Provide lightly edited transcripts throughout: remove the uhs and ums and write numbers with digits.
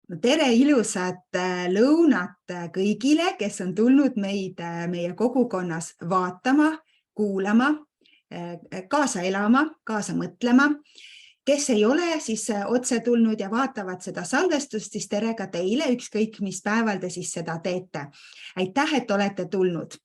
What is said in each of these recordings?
No tere ilusat lõunat kõigile, kes on tulnud meid meie kogukonnas vaatama, kuulama, kaasa elama, kaasa mõtlema. Kes ei ole siis otse tulnud ja vaatavad seda salvestust, siis tere ka teile, ükskõik mis päeval te siis seda teete. Aitäh, et olete tulnud.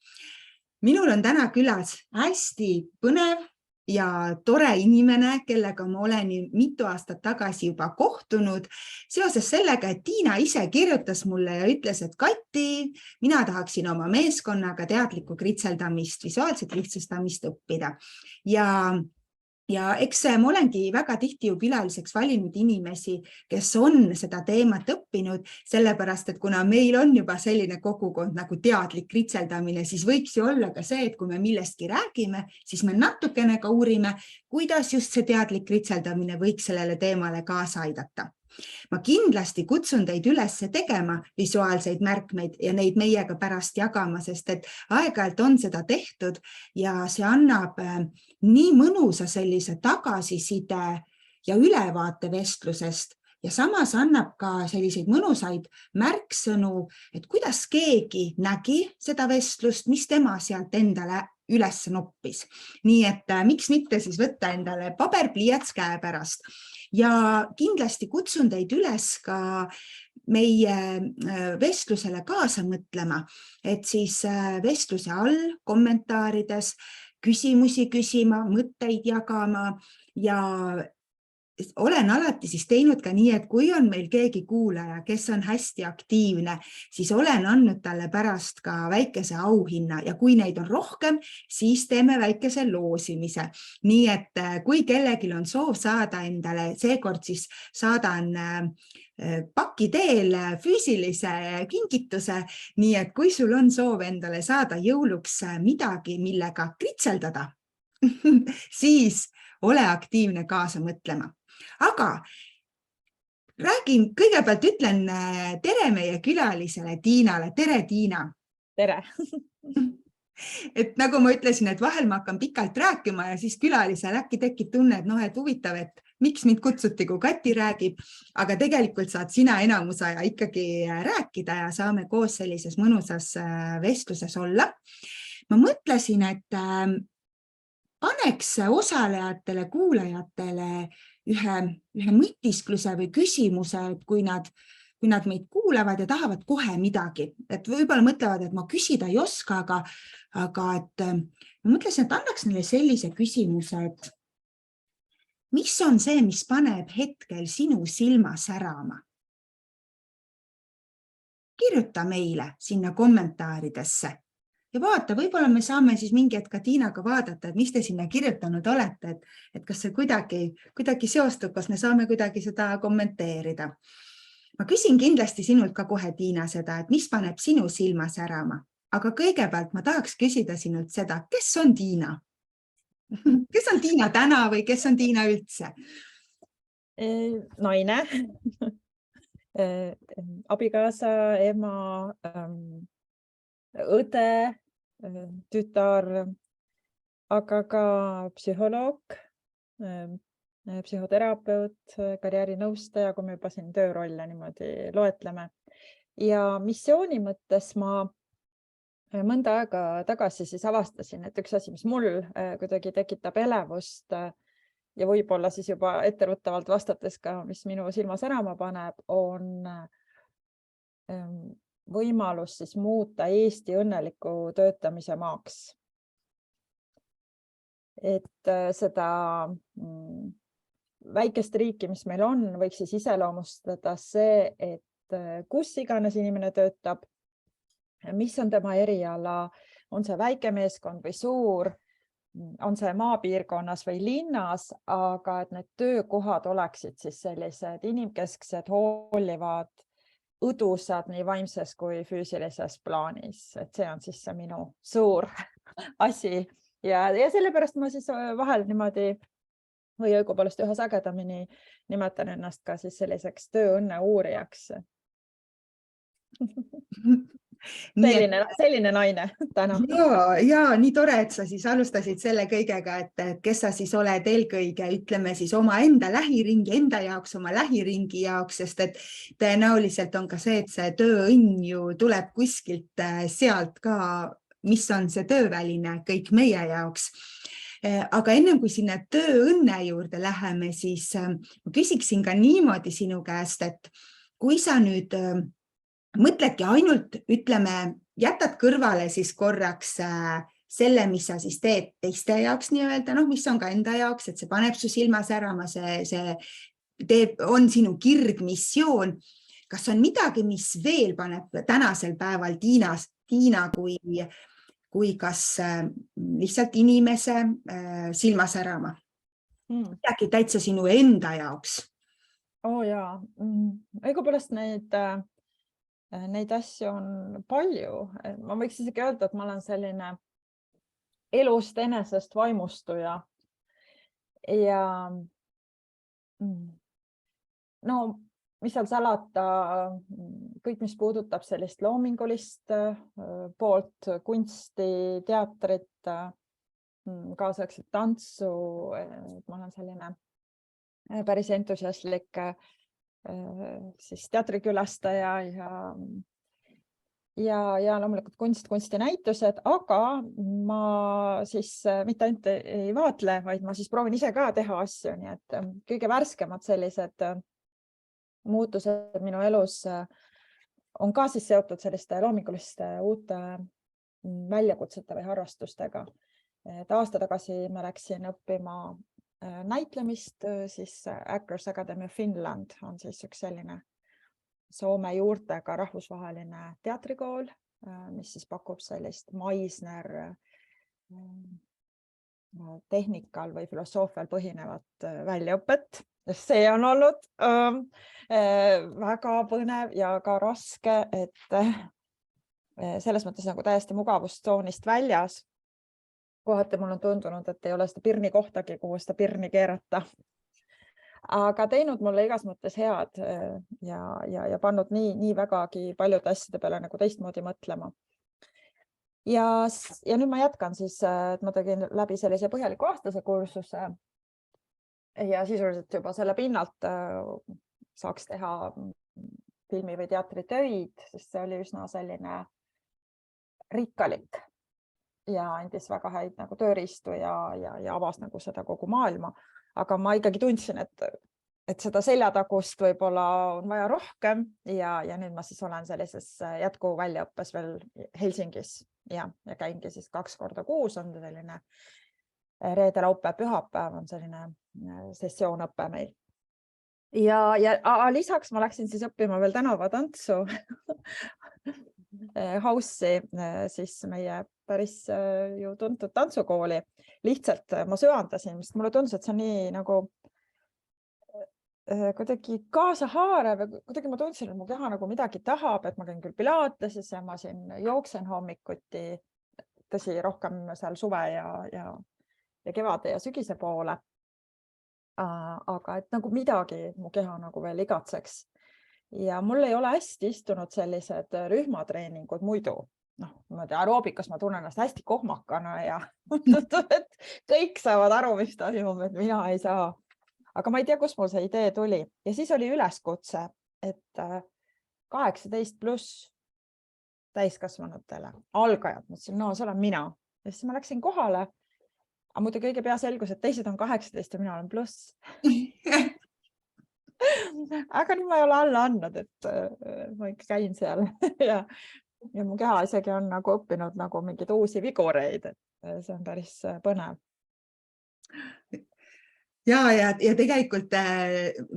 Minul on täna külas hästi põnev ja tore inimene, kellega ma olen mitu aastat tagasi juba kohtunud seoses sellega, et Tiina ise kirjutas mulle ja ütles, et Kati, mina tahaksin oma meeskonnaga teadlikku kritseldamist, visuaalset lihtsustamist õppida. Ja eks ma olengi väga tihti ju külaliseks valinud inimesi, kes on seda teemat õppinud, sellepärast, et kuna meil on juba selline kogukond nagu teadlik kritseldamine, siis võiks ju olla ka see, et kui me millestki räägime, siis me natukene ka uurime, kuidas just see teadlik kritseldamine võiks sellele teemale kaasa aidata. Ma kindlasti kutsun teid üles tegema visuaalseid märkmeid ja neid meiega pärast jagama, sest et aeg-ajalt on seda tehtud ja see annab nii mõnusa sellise tagasiside ja ülevaate vestlusest ja samas annab ka selliseid mõnusaid märksõnu, et kuidas keegi nägi seda vestlust, mis tema sealt endale üles noppis. Nii et miks mitte siis võtta endale paberpliiats käe pärast. Ja kindlasti kutsun teid üles ka meie vestlusele kaasa mõtlema, et siis vestluse all kommentaarides küsimusi küsima, mõtteid jagama ja olen alati siis teinud ka nii, et kui on meil keegi kuulaja, kes on hästi aktiivne, siis olen andnud talle pärast ka väikese auhinna ja kui neid on rohkem, siis teeme väikese loosimise. Nii et kui kellelgi on soov saada endale, seekord siis saadan paki teel füüsilise kingituse, nii et kui sul on soov endale saada jõuluks midagi, millega kritseldada, siis ole aktiivne kaasa mõtlema. Aga räägin, kõigepealt ütlen tere meie külalisele Tiinale. Tere, Tiina! Tere! Et nagu ma ütlesin, et vahel ma hakkan pikalt rääkima ja siis külalisel äkki tekib tunne, et huvitav, et miks mind kutsuti, kui Kati räägib, aga tegelikult saad sina enamusaja ikkagi rääkida ja saame koos sellises mõnusas vestluses olla. Ma mõtlesin, et paneks osalejatele, kuulajatele ühe mõtiskluse või küsimuse, et kui nad meid kuulavad ja tahavad kohe midagi, et võib-olla mõtlevad, et ma küsida ei oska, aga et ma mõtlesin, et annaks neile sellise küsimuse, et mis on see, mis paneb hetkel sinu silma särama? Kirjuta meile sinna kommentaaridesse. Ja vaata, võib-olla me saame siis mingi hetk ka Tiinaga vaadata, et mis te sinna kirjutanud olete, et kas see kuidagi seostub, kas me saame kuidagi seda kommenteerida. Ma küsin kindlasti sinult ka kohe, Tiina, seda, et mis paneb sinu silma särama. Aga kõigepealt ma tahaks küsida sinult seda, kes on Tiina? Kes on Tiina täna või kes on Tiina üldse? Naine, abikaasa, ema, õde, tütar, aga ka psühholoog, psühhoterapeut, karjäärinõustaja, kui me juba siin töörolle niimoodi loetleme. Ja missiooni mõttes ma mõnda aega tagasi siis avastasin, et üks asi, mis mul kuidagi tekitab elevust ja võib-olla siis juba etteruttavalt vastates ka, mis minu silma särama paneb, on võimalus siis muuta Eesti õnneliku töötamise maaks. Et seda väikest riiki, mis meil on, võiks siis iseloomustada see, et kus iganes inimene töötab, mis on tema eriala, on see väike meeskond või suur, on see maapiirkonnas või linnas, aga et need töökohad oleksid siis sellised inimkesksed, hoolivad, õdusad nii vaimses kui füüsilises plaanis, et see on siis see minu suur asi ja sellepärast ma siis vahel niimoodi või õigupoolest üha sagedamini nimetan ennast ka siis selliseks tööõnne uurijaks. selline naine täna. Ja nii tore, et sa siis alustasid selle kõigega, et kes sa siis oled eelkõige, ütleme siis oma enda lähiringi, enda jaoks, oma lähiringi jaoks, sest et tõenäoliselt on ka see, et see tööõnn ju tuleb kuskilt sealt ka, mis on see tööväline kõik meie jaoks. Aga ennem kui sinna tööõnne juurde läheme, siis ma küsiksin ka niimoodi sinu käest, et kui sa nüüd mõtledki ainult, ütleme, jätad kõrvale siis korraks selle, mis sa siis teed teiste jaoks nii-öelda, mis on ka enda jaoks, et see paneb su silma särama, see on sinu kirgmissioon. Kas on midagi, mis veel paneb tänasel päeval Tiina kui kas lihtsalt inimese silma särama? Midagi täitsa sinu enda jaoks? Jaa, õigupoolest neid asju on palju. Ma võiks isegi öelda, et ma olen selline elust enesest vaimustuja. Ja mis seal salata, kõik, mis puudutab sellist loomingulist poolt, kunsti, teatrit, kaasaegset tantsu, ma olen selline päris entusiastlik siis teatrikülastaja ja loomulikult kunstinäitused, aga ma siis mitte ainult ei vaatle, vaid ma siis proovin ise ka teha asju, nii et kõige värskemad sellised muutused minu elus on ka siis seotud selliste loominguliste uute väljakutsete või harrastustega. Aasta tagasi ma läksin õppima näitlemist, siis Actors Academy Finland on siis üks selline Soome juurtega rahvusvaheline teatrikool, mis siis pakub sellist Meisner tehnikal või filosoofial põhinevat väljaõpet. See on olnud väga põnev ja ka raske, et selles mõttes nagu täiesti mugavustsoonist väljas. Kohati mul on tundunud, et ei ole seda pirni kohtagi, kuhu seda pirni keerata. Aga teinud mulle igas mõttes head ja pannud nii vägagi paljude asjade peale nagu teistmoodi mõtlema. Ja nüüd ma jätkan siis, et ma tegin läbi sellise põhjaliku aastase kursuse ja sisuliselt juba selle pinnalt saaks teha filmi või teatritöid, sest see oli üsna selline rikkalik ja andis väga häid nagu tööriistu ja avas nagu seda kogu maailma. Aga ma ikkagi tundsin, et seda seljatagust võib-olla on vaja rohkem ja nüüd ma siis olen sellises jätku väljaõppes veel Helsingis ja käingi siis 2 korda kuus, on selline reede, laupäev, pühapäev on selline sessioonõppe meil. Ja lisaks ma läksin siis õppima veel tänavatantsu House'i, siis meie päris ju tuntud tantsukooli. Lihtsalt ma söandasin, sest mulle tundus, et see on nii nagu kuidagi kaasahaarev, kuidagi ma tundsin, et mu keha nagu midagi tahab, et ma käin küll pilateses ja ma siin jooksen hommikuti, tõsi, rohkem seal suve ja kevade ja sügise poole. Aga et nagu midagi mu keha nagu veel igatseks. Ja mul ei ole hästi istunud sellised rühmatreeningud muidu. Aeroobikas ma tunnen ennast hästi kohmakana ja et kõik saavad aru, mis toimub, et mina ei saa. Aga ma ei tea, kus mul see idee tuli. Ja siis oli üleskutse, et 18+ täiskasvanutele, algajad. Mõtlesin, see olen mina. Ja siis ma läksin kohale. Aga muidu kõige pea selgus, et teised on 18 ja mina olen pluss. Aga nüüd ma ei ole alla andnud, et ma ikka käin seal ja mu keha isegi on nagu õppinud nagu mingeid uusi vigureid, et see on päris põnev. Ja tegelikult,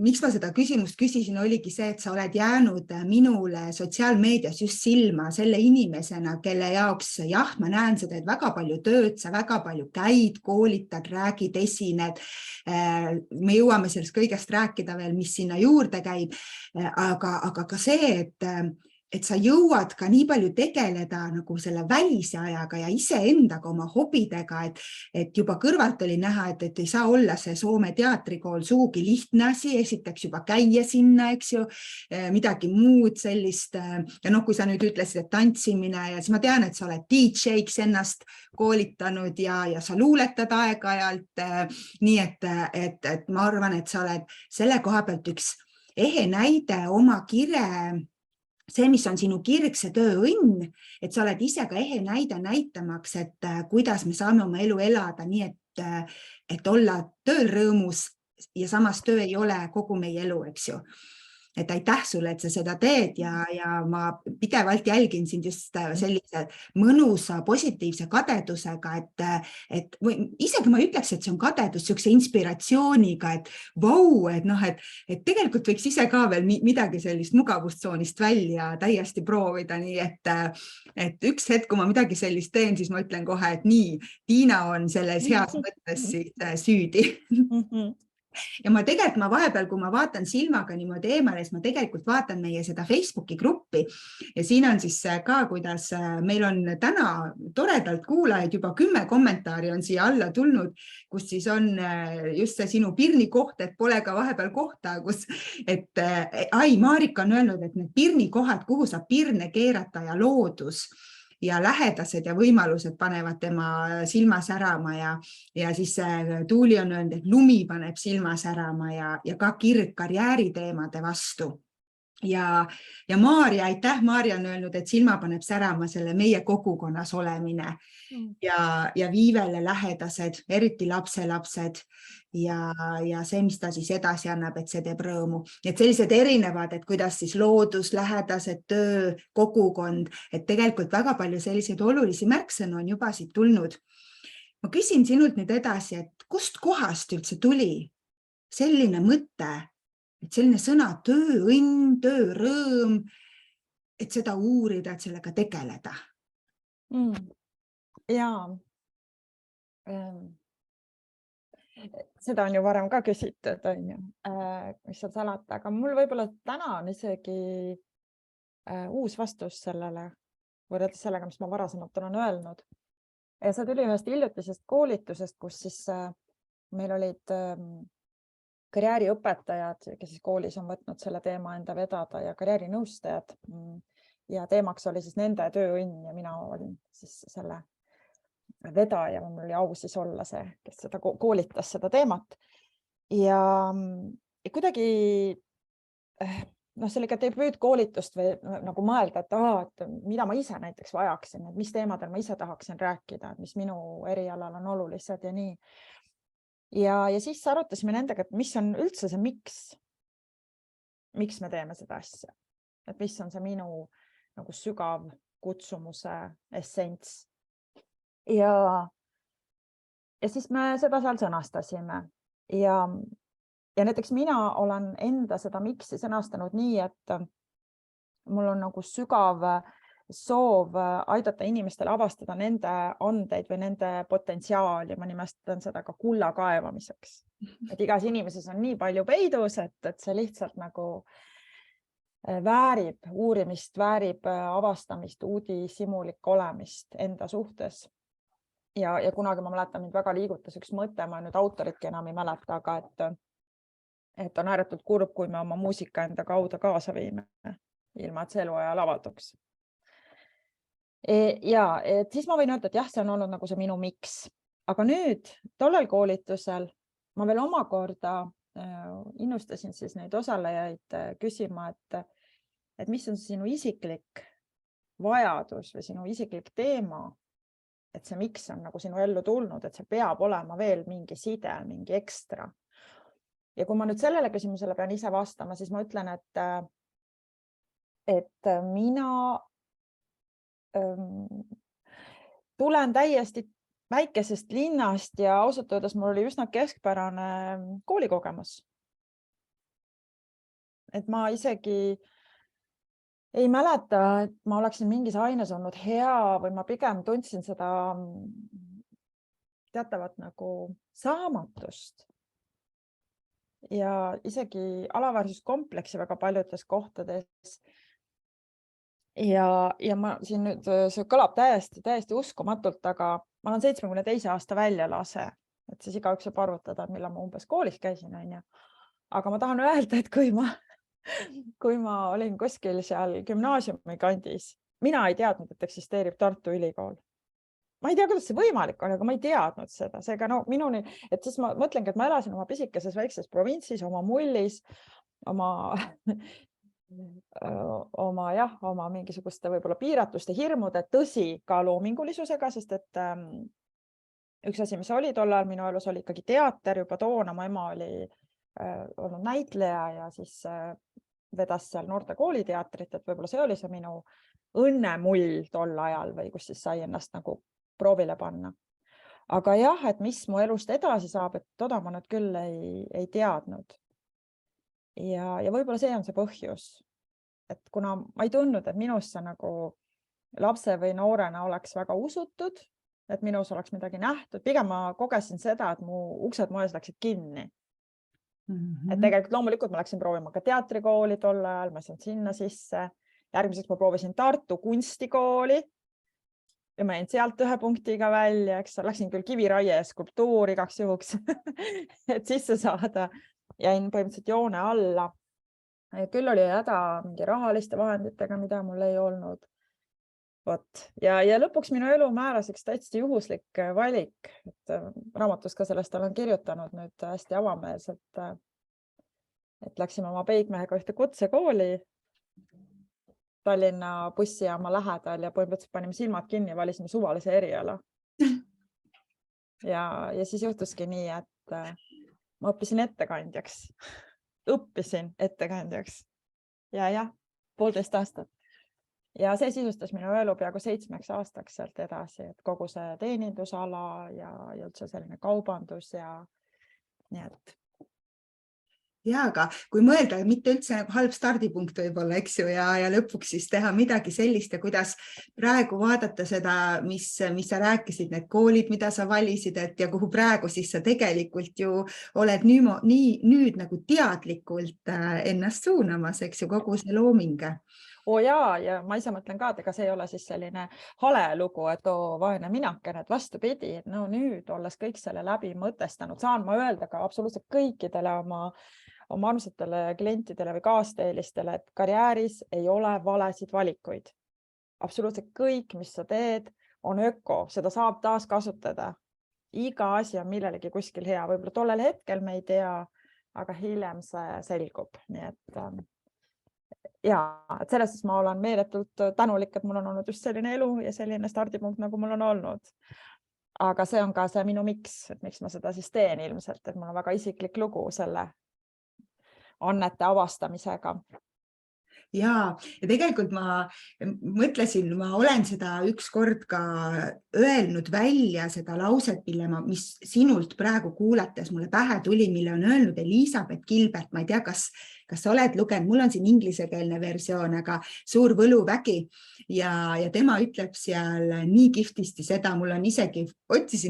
miks ma seda küsimust küsisin, oligi see, et sa oled jäänud minule sotsiaalmeedias just silma selle inimesena, kelle jaoks, jah, ma näen seda, et väga palju tööd, sa väga palju käid, koolitad, räägid, esined. Me jõuame sellest kõigest rääkida veel, mis sinna juurde käib, aga ka see, et sa jõuad ka nii palju tegeleda nagu selle välise ajaga ja iseendaga, oma hobidega, et juba kõrvalt oli näha, et ei saa olla see Soome teatrikool sugugi lihtne asi, esiteks juba käia sinna, eks ju, midagi muud sellist. Ja kui sa nüüd ütlesid, et tantsimine ja siis ma tean, et sa oled DJ-ks ennast koolitanud ja sa luuletad aeg-ajalt. Nii et ma arvan, et sa oled selle koha pealt üks ehe näide oma see, mis on sinu kirg, see tööõnn, et sa oled ise ka ehe näide näitamaks, et kuidas me saame oma elu elada nii, et olla tööl rõõmus ja samas töö ei ole kogu meie elu, eks ju. Et aitäh sulle, et sa seda teed ja ma pidevalt jälgin sind just sellise mõnusa, positiivse kadedusega, et isegi ma ütleks, et see on kadedus sellise inspiratsiooniga, et vau, et tegelikult võiks ise ka veel midagi sellist mugavustsoonist välja täiesti proovida, nii et üks hetk, kui ma midagi sellist teen, siis ma ütlen kohe, et nii, Tiina on selles heas mõttes süüdi. Ja ma vahepeal, kui ma vaatan silmaga niimoodi eemale, siis ma tegelikult vaatan meie seda Facebooki gruppi ja siin on siis ka, kuidas meil on täna toredalt kuulajaid, juba 10 kommentaari on siia alla tulnud, kus siis on just see sinu Pirni koht, et pole ka vahepeal kohta, Marika on öelnud, et need Pirni kohad, kuhu saab pirne keerata ja loodus ja lähedased ja võimalused panevad tema silma särama ja siis Tuuli on öelnud, et lumi paneb silma särama ja ka kirg karjääriteemade vastu. Ja Maarja, aitäh, Maarja on öelnud, et silma paneb särama selle meie kogukonnas olemine ja Viivele lähedased, eriti lapselapsed ja see, mis ta siis edasi annab, et see teeb rõõmu. Et sellised erinevad, et kuidas siis loodus, lähedased, töö, kogukond, et tegelikult väga palju selliseid olulisi märksõnu on juba siit tulnud. Ma küsin sinult nüüd edasi, et kust kohast üldse tuli selline mõte, et selline sõna tööõnn, töörõõm, et seda uurida, et sellega tegeleda? Jaa. Seda on ju varem ka küsitud, mis seal salata, aga mul võib-olla täna on isegi uus vastus sellele, võrreldes sellega, mis ma varasemalt olen öelnud. Ja see tuli ühest hiljutisest koolitusest, kus siis meil olid karjääriõpetajad, kes siis koolis on võtnud selle teema enda vedada ja karjäärinõustajad. Ja teemaks oli siis nende tööõnn ja mina olin siis selle vedaja, mul oli au siis olla see, kes seda koolitas seda teemat. Ja kuidagi sellega teeb koolitust või nagu mõelda, et mida ma ise näiteks vajaksin, et mis teemadel ma ise tahaksin rääkida, mis minu erialal on olulised ja nii. Ja siis arutasime nendega, et mis on üldse see miks me teeme seda asja. Et mis on see minu nagu sügav kutsumuse essents. Ja siis me seda seal sõnastasime ja näiteks mina olen enda seda miksi sõnastanud nii, et mul on nagu sügav soov aidata inimestel avastada nende andeid või nende potentsiaali, ma nimestan seda ka kulla kaevamiseks. Et igas inimeses on nii palju peidus, et see lihtsalt nagu väärib uurimist, väärib avastamist, uudishimulik olemist enda suhtes. Ja kunagi ma mäletan, mind väga liigutas üks mõte, ma nüüd autoritki enam ei mäleta, aga et on ääretult kurb, kui me oma muusika enda kaudu kaasa viime, ilma et see eluajal avalduks. Ja siis ma võin öelda, et jah, see on olnud nagu see minu miks. Aga nüüd, tollel koolitusel ma veel omakorda innustasin siis neid osalejaid küsima, et mis on sinu isiklik vajadus või sinu isiklik teema, et see miks on nagu sinu ellu tulnud, et see peab olema veel mingi side, mingi ekstra. Ja kui ma nüüd sellele küsimusele pean ise vastama, siis ma ütlen, et mina tulen täiesti väikesest linnast ja ausalt öeldes mul oli üsna keskpärane koolikogemus. Et ma isegi ei mäleta, et ma oleksin mingis aines olnud hea või ma pigem tundsin seda teatavat nagu saamatust ja isegi alaväärsuskompleksi väga paljudes kohtades. ja ma siin nüüd, see kõlab täiesti uskumatult, aga ma olen 72 aasta väljalase, et siis igaüks saab arvutada, et millal ma umbes koolis käisin, on ju. Aga ma tahan öelda, et kui ma olin kuskil seal gümnaasiumi kandis, mina ei teadnud, et eksisteerib Tartu Ülikool. Ma ei tea, kuidas see võimalik on, aga ma ei teadnud seda. Seega no minuni, et siis ma mõtlengi, et ma elasin oma pisikeses väikses provintsis, oma mullis, oma mingisuguste võib-olla piiratuste, hirmude, tõsi ka loomingulisusega, sest et üks asi, mis oli tol ajal minu elus, oli ikkagi teater juba toona. Mu ema oli olnud näitleja ja siis vedas seal noorte kooliteatrit, et võib-olla see oli see minu õnnemull tol ajal või kus siis sai ennast nagu proovile panna. Aga jah, et mis mu elust edasi saab, et toda ma nüüd küll ei teadnud. Ja võib-olla see on see põhjus, et kuna ma ei tundnud, et minusse nagu lapse või noorena oleks väga usutud, et minus oleks midagi nähtud, pigem ma kogesin seda, et mu uksed moes läksid kinni. Et tegelikult loomulikult ma läksin proovima ka teatrikooli tol ajal, ma sain sinna sisse. Järgmiseks ma proovisin Tartu kunstikooli ja ma jäin sealt 1 punktiga välja, eks läksin küll kiviraie ja skulptuuri 2 juhuks, et sisse saada. Jäin põhimõtteliselt joone alla. Küll oli häda mingi rahaliste vahenditega, mida mul ei olnud. Ja lõpuks minu elu määras üks täitsa juhuslik valik. Et raamatus ka sellest olen kirjutanud nüüd hästi avameelselt, et läksime oma peigmehega ühte kutsekooli Tallinna bussijaama lähedal ja põhimõtteliselt panime silmad kinni ja valisime suvalise eriala. Ja siis juhtuski nii, et ma õppisin ettekandjaks. Õppisin ettekandjaks. Ja 1,5 aastat. Ja see sisustas minu elu peaaegu 7 aastaks sealt edasi, et kogu see teenindusala ja üldse selline kaubandus ja nii et. Ja, aga kui mõelda, mitte üldse nagu halb stardipunkt võib-olla, eks ju, ja lõpuks siis teha midagi sellist ja kuidas praegu vaadata seda, mis sa rääkisid, need koolid, mida sa valisid, ja kuhu praegu siis sa tegelikult ju oled nüüd nagu teadlikult ennast suunamas, eks ju, kogu see looming. Ja ma ise mõtlen ka, et ega see ei ole siis selline hale lugu, et vaene minakene, et vastupidi, et no nüüd olles kõik selle läbi mõtestanud, saan ma öelda ka absoluutselt kõikidele oma armsatele klientidele või kaasteelistele, et karjääris ei ole valesid valikuid. Absoluutselt kõik, mis sa teed, on öko, seda saab taas kasutada. Iga asi on millelegi kuskil hea, võib-olla tollel hetkel me ei tea, aga hiljem see selgub. Nii et et sellest ma olen meeletult tänulik, et mul on olnud just selline elu ja selline stardipunkt, nagu mul on olnud. Aga see on ka see minu miks, et miks ma seda siis teen ilmselt, et mul on väga isiklik lugu selle annete avastamisega. Ja tegelikult ma mõtlesin, ma olen seda ükskord ka öelnud välja seda lauset, mis sinult praegu kuulates mulle pähe tuli, mille on öelnud Elisabeth Gilbert. Ma ei tea, kas sa oled lugenud, mul on siin inglisekeelne versioon, aga Suur võluvägi ja tema ütleb seal nii kihvtisti seda, mul on isegi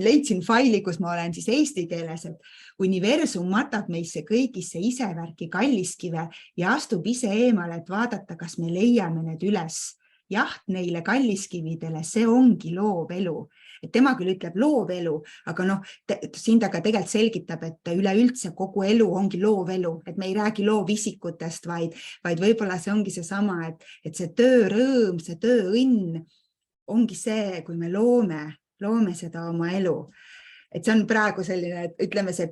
leidsin faili, kus ma olen siis eesti keeles, et universum matab meisse kõigisse isevärki kalliskive ja astub ise eemale, et vaadata, kas me leiame need üles. Jaht neile kalliskividele, see ongi loov elu. Et tema küll ütleb loov elu, aga siin ta ka tegelikult selgitab, et üleüldse kogu elu ongi loov elu, et me ei räägi loovisikutest, vaid võib-olla see ongi see sama, et see töörõõm, see tööõnn ongi see, kui me loome seda oma elu. Et see on praegu selline, ütleme see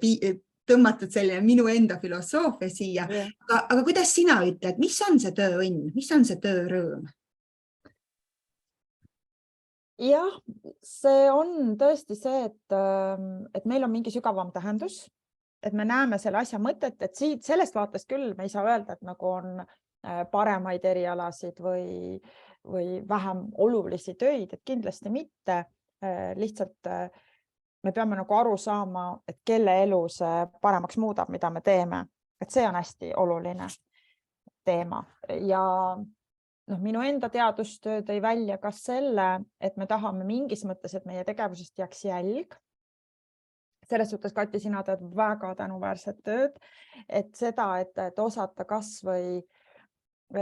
tõmmatud selline minu enda filosoofia siia. Aga kuidas sina ütled, mis on see tööõnn, mis on see töörõõm? Jah, see on tõesti see, et meil on mingi sügavam tähendus, et me näeme selle asja mõtet, et sellest vaatest küll me ei saa öelda, et nagu on paremaid erialasid või vähem olulisi töid, et kindlasti mitte. Lihtsalt me peame nagu aru saama, et kelle elu see paremaks muudab, mida me teeme. Et see on hästi oluline teema ja minu enda teadustöö tõi välja ka selle, et me tahame mingis mõttes, et meie tegevusest jääks jälg. Selles suhtes, Kati, sina teed väga tänuväärset tööd, et seda, et osata kas või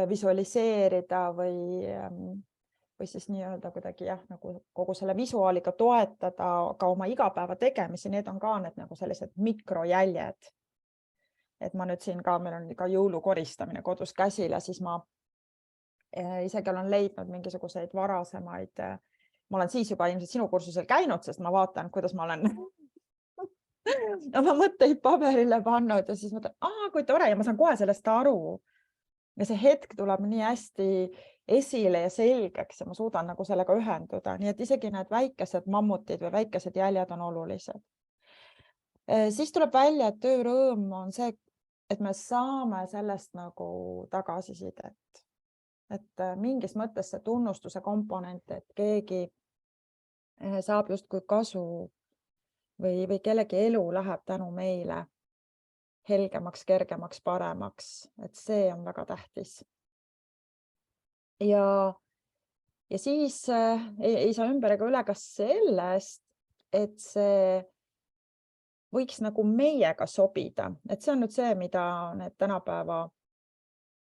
visualiseerida või siis nii-öelda kuidagi nagu kogu selle visuaaliga toetada ka oma igapäeva tegemisi, need on ka need nagu sellised mikrojäljed. Et ma nüüd siin ka, meil on ka jõulukoristamine kodus käsil ja siis ma isegi olen leidnud mingisuguseid varasemaid, ma olen siis juba ilmselt sinu kursusel käinud, sest ma vaatan, kuidas ma olen oma mõtteid paberile pannud ja siis mõtlen, kui tore ja ma saan kohe sellest aru. Ja see hetk tuleb nii hästi esile ja selgeks ja ma suudan nagu sellega ühenduda. Nii et isegi need väikesed mammutid või väikesed jäljed on olulised. Siis tuleb välja, et töörõõm on see, et me saame sellest nagu tagasisidet. Et mingis mõttes see tunnustuse komponent, et keegi saab justkui kasu või kellegi elu läheb tänu meile helgemaks, kergemaks, paremaks, et see on väga tähtis. Ja siis ei saa ümber ega üle ka sellest, et see võiks nagu meiega sobida. Et see on nüüd see, mida need tänapäeva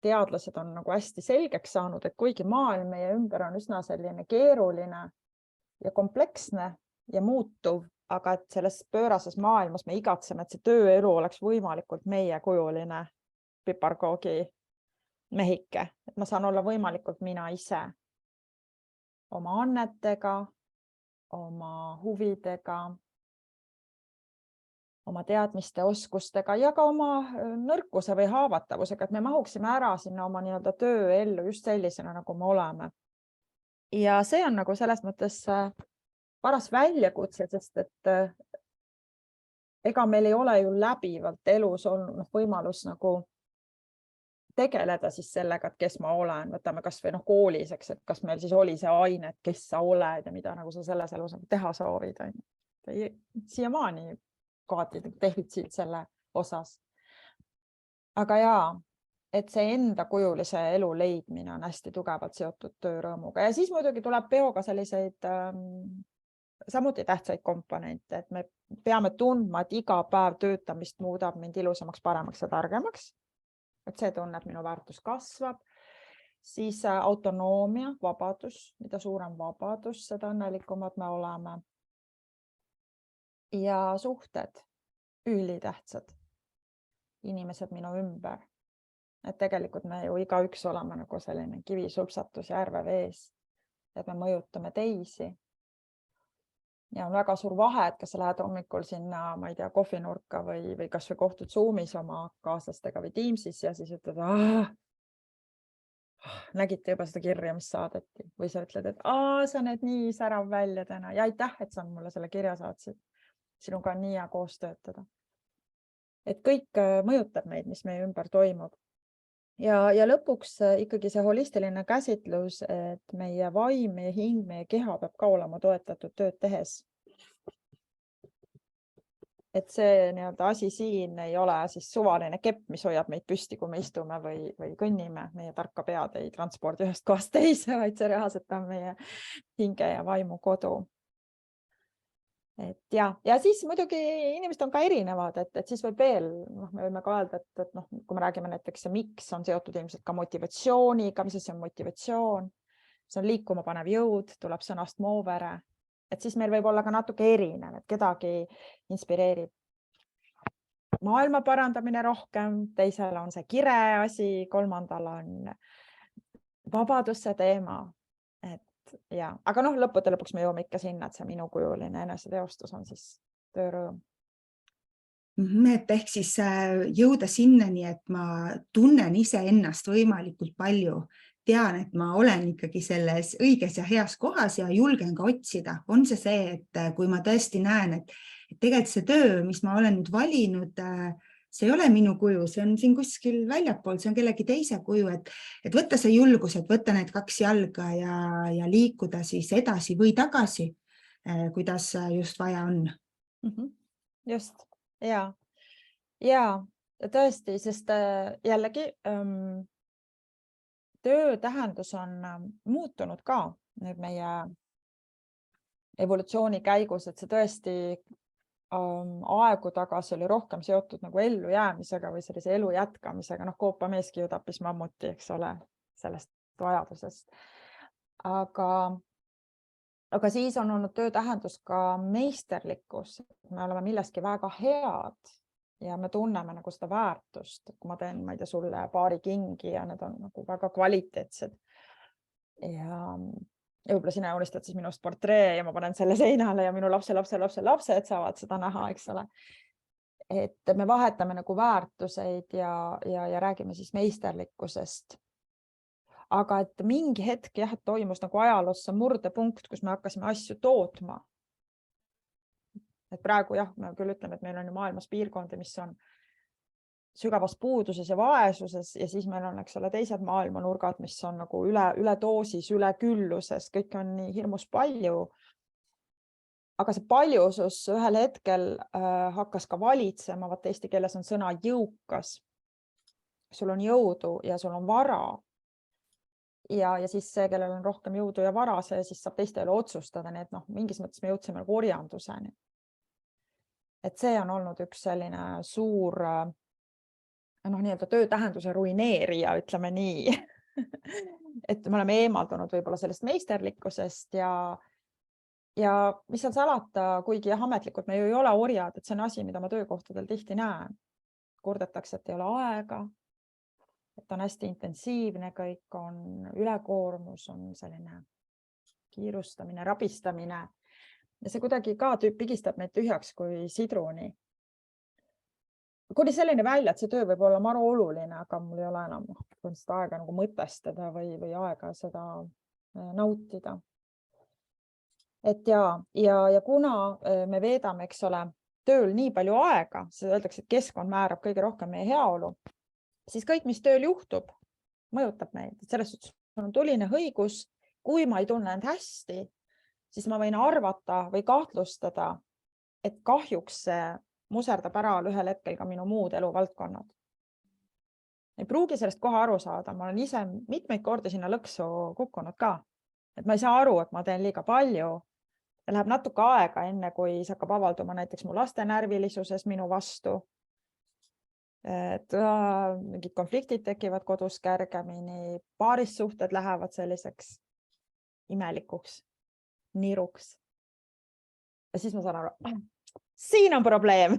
teadlased on nagu hästi selgeks saanud, et kuigi maailm meie ümber on üsna selline keeruline ja kompleksne ja muutuv, aga et selles pöörases maailmas me igatseme, et see tööelu oleks võimalikult meie kujuline piparkoogi mehike. Et ma saan olla võimalikult mina ise oma annetega, oma huvidega, oma teadmiste, oskustega ja ka oma nõrkuse või haavatavusega, et me mahuksime ära sinna oma nii-öelda tööellu just sellisena, nagu me oleme. Ja see on nagu selles mõttes paras väljakutse, sest et ega meil ei ole ju läbivalt elus olnud võimalus nagu tegeleda siis sellega, et kes ma olen. Võtame kas või koolis, et kas meil siis oli see aine, et kes sa oled ja mida nagu sa selles elus teha soovid. Siiamaani kohati defitsiit selle osas. Aga jaa, et see enda kujulise elu leidmine on hästi tugevalt seotud töörõõmuga. Ja siis muidugi tuleb peoga selliseid samuti tähtsaid komponente, et me peame tundma, et iga päev töötamist muudab mind ilusamaks, paremaks ja targemaks. Et see tunne, et minu väärtus kasvab. Siis autonoomia, vabadus, mida suurem vabadus, seda õnnelikumad me oleme. Ja suhted, ülitähtsad. Inimesed minu ümber. Et tegelikult me ju igaüks oleme nagu selline kivisulpsatus ja ärve vees, et me mõjutame teisi. Ja on väga suur vahe, et kas sa lähed hommikul sinna, ma ei tea, kohvinurka või kas või kohtud Zoomis oma kaaslastega või Teamsis ja siis ütled, nägite juba seda kirja, mis saadeti. Või sa ütled, et sa näed nii särav välja täna ja aitäh, et sa mulle selle kirja saatsid. Sinuga on nii hea koos töötada. Et kõik mõjutab meid, mis meie ümber toimub. Ja lõpuks ikkagi see holistiline käsitlus, et meie vaim, meie hing, meie keha peab ka olema toetatud tööd tehes. Et see nii-öelda asi siin ei ole siis suvaline kepp, mis hoiab meid püsti, kui me istume või kõnnime. Meie tarka pead ei transpordi ühest kohast teise, vaid see reaalselt on meie hinge ja vaimu kodu. Et ja siis muidugi inimesed on ka erinevad, et siis võib veel, me võime ka öelda, et kui me räägime näiteks miks on seotud ilmselt ka motivatsiooniga, mis see on motivatsioon, see on liikuma panev jõud, tuleb sõnast moovere, et siis meil võib olla ka natuke erinev, et kedagi inspireerib maailma parandamine rohkem, teisel on see kire asi, kolmandal on vabaduse teema. Ja, aga lõppude lõpuks me jõuame ikka sinna, et see minu kujuline eneseteostus on siis töörõõm. Et ehk siis jõuda sinnani, et ma tunnen ise ennast võimalikult palju, tean, et ma olen ikkagi selles õiges ja heas kohas ja julgen ka otsida. On see, et kui ma tõesti näen, et tegelikult see töö, mis ma olen nüüd valinud, see ei ole minu kuju, see on siin kuskil väljapool, see on kellegi teise kuju, et võtta see julgus, et võtta need 2 jalga ja liikuda siis edasi või tagasi, kuidas just vaja on. Just, ja tõesti, sest jällegi töö tähendus on muutunud ka nüüd meie evolutsiooni käigus, et see tõesti aegu tagasi oli rohkem seotud nagu ellu jäämisega või sellise elu jätkamisega. Koopameeski ju tappis mammuti, eks ole. sellest vajadusest. Aga siis on olnud töö tähendus ka meisterlikkus. Me oleme milleski väga head ja me tunneme nagu seda väärtust. Kui ma teen, ma ei tea, sulle paari kingi ja need on nagu väga kvaliteetsed. Ja võib-olla sina joonistad siis minust portree ja ma panen selle seinale ja minu lapsed saavad seda näha, eks ole. Et me vahetame nagu väärtuseid ja räägime siis meisterlikkusest. Aga et mingi hetk toimus nagu ajaloos murdepunkt, kus me hakkasime asju tootma. Et praegu me küll ütleme, et meil on ju maailmas piirkondi, mis on sügavas puuduses ja vaesuses ja siis meil on, eks ole, teised maailmanurgad, mis on nagu üle doosis, üle külluses, kõik on nii hirmus palju. Aga see paljusus ühel hetkel hakkas ka valitsema, vaat eesti keeles on sõna jõukas. Sul on jõudu ja sul on vara. Ja siis see, kellel on rohkem jõudu ja vara, see siis saab teiste üle otsustada, nii et mingis mõttes me jõudsime nagu orjanduseni. Et see on olnud üks selline suur nii-öelda töö tähenduse ruineerija, ütleme nii. Et me oleme eemaldunud võib-olla sellest meisterlikkusest ja mis on salata, kuigi ametlikult me ju ei ole orjad, et see on asi, mida ma töökohtadel tihti näen. Kurdetakse, et ei ole aega, et on hästi intensiivne, kõik on ülekoormus, on selline kiirustamine, rabistamine ja see kuidagi ka pigistab meid tühjaks kui sidruni. Kuni selline välja, et see töö võib olla maru oluline, aga mul ei ole enam seda aega nagu mõtestada või aega seda nautida. Et ja kuna me veedame, eks ole, tööl nii palju aega, seda öeldakse, et keskkond määrab kõige rohkem meie heaolu, siis kõik, mis tööl juhtub, mõjutab meid. Selles suhtes on tuline õigus, kui ma ei tunne end hästi, siis ma võin arvata või kahtlustada, et kahjuks see muserdab ära ühel hetkel ka minu muud eluvaldkonnad. Ei pruugi sellest kohe aru saada. Ma olen ise mitmeid kordi sinna lõksu kukkunud ka. Et ma ei saa aru, et ma teen liiga palju. Ja läheb natuke aega enne, kui see hakkab avalduma näiteks mu laste närvilisuses minu vastu. Et mingid konfliktid tekivad kodus kergemini, paarissuhted lähevad selliseks imelikuks, niruks. Ja siis ma saan aru, siin on probleem.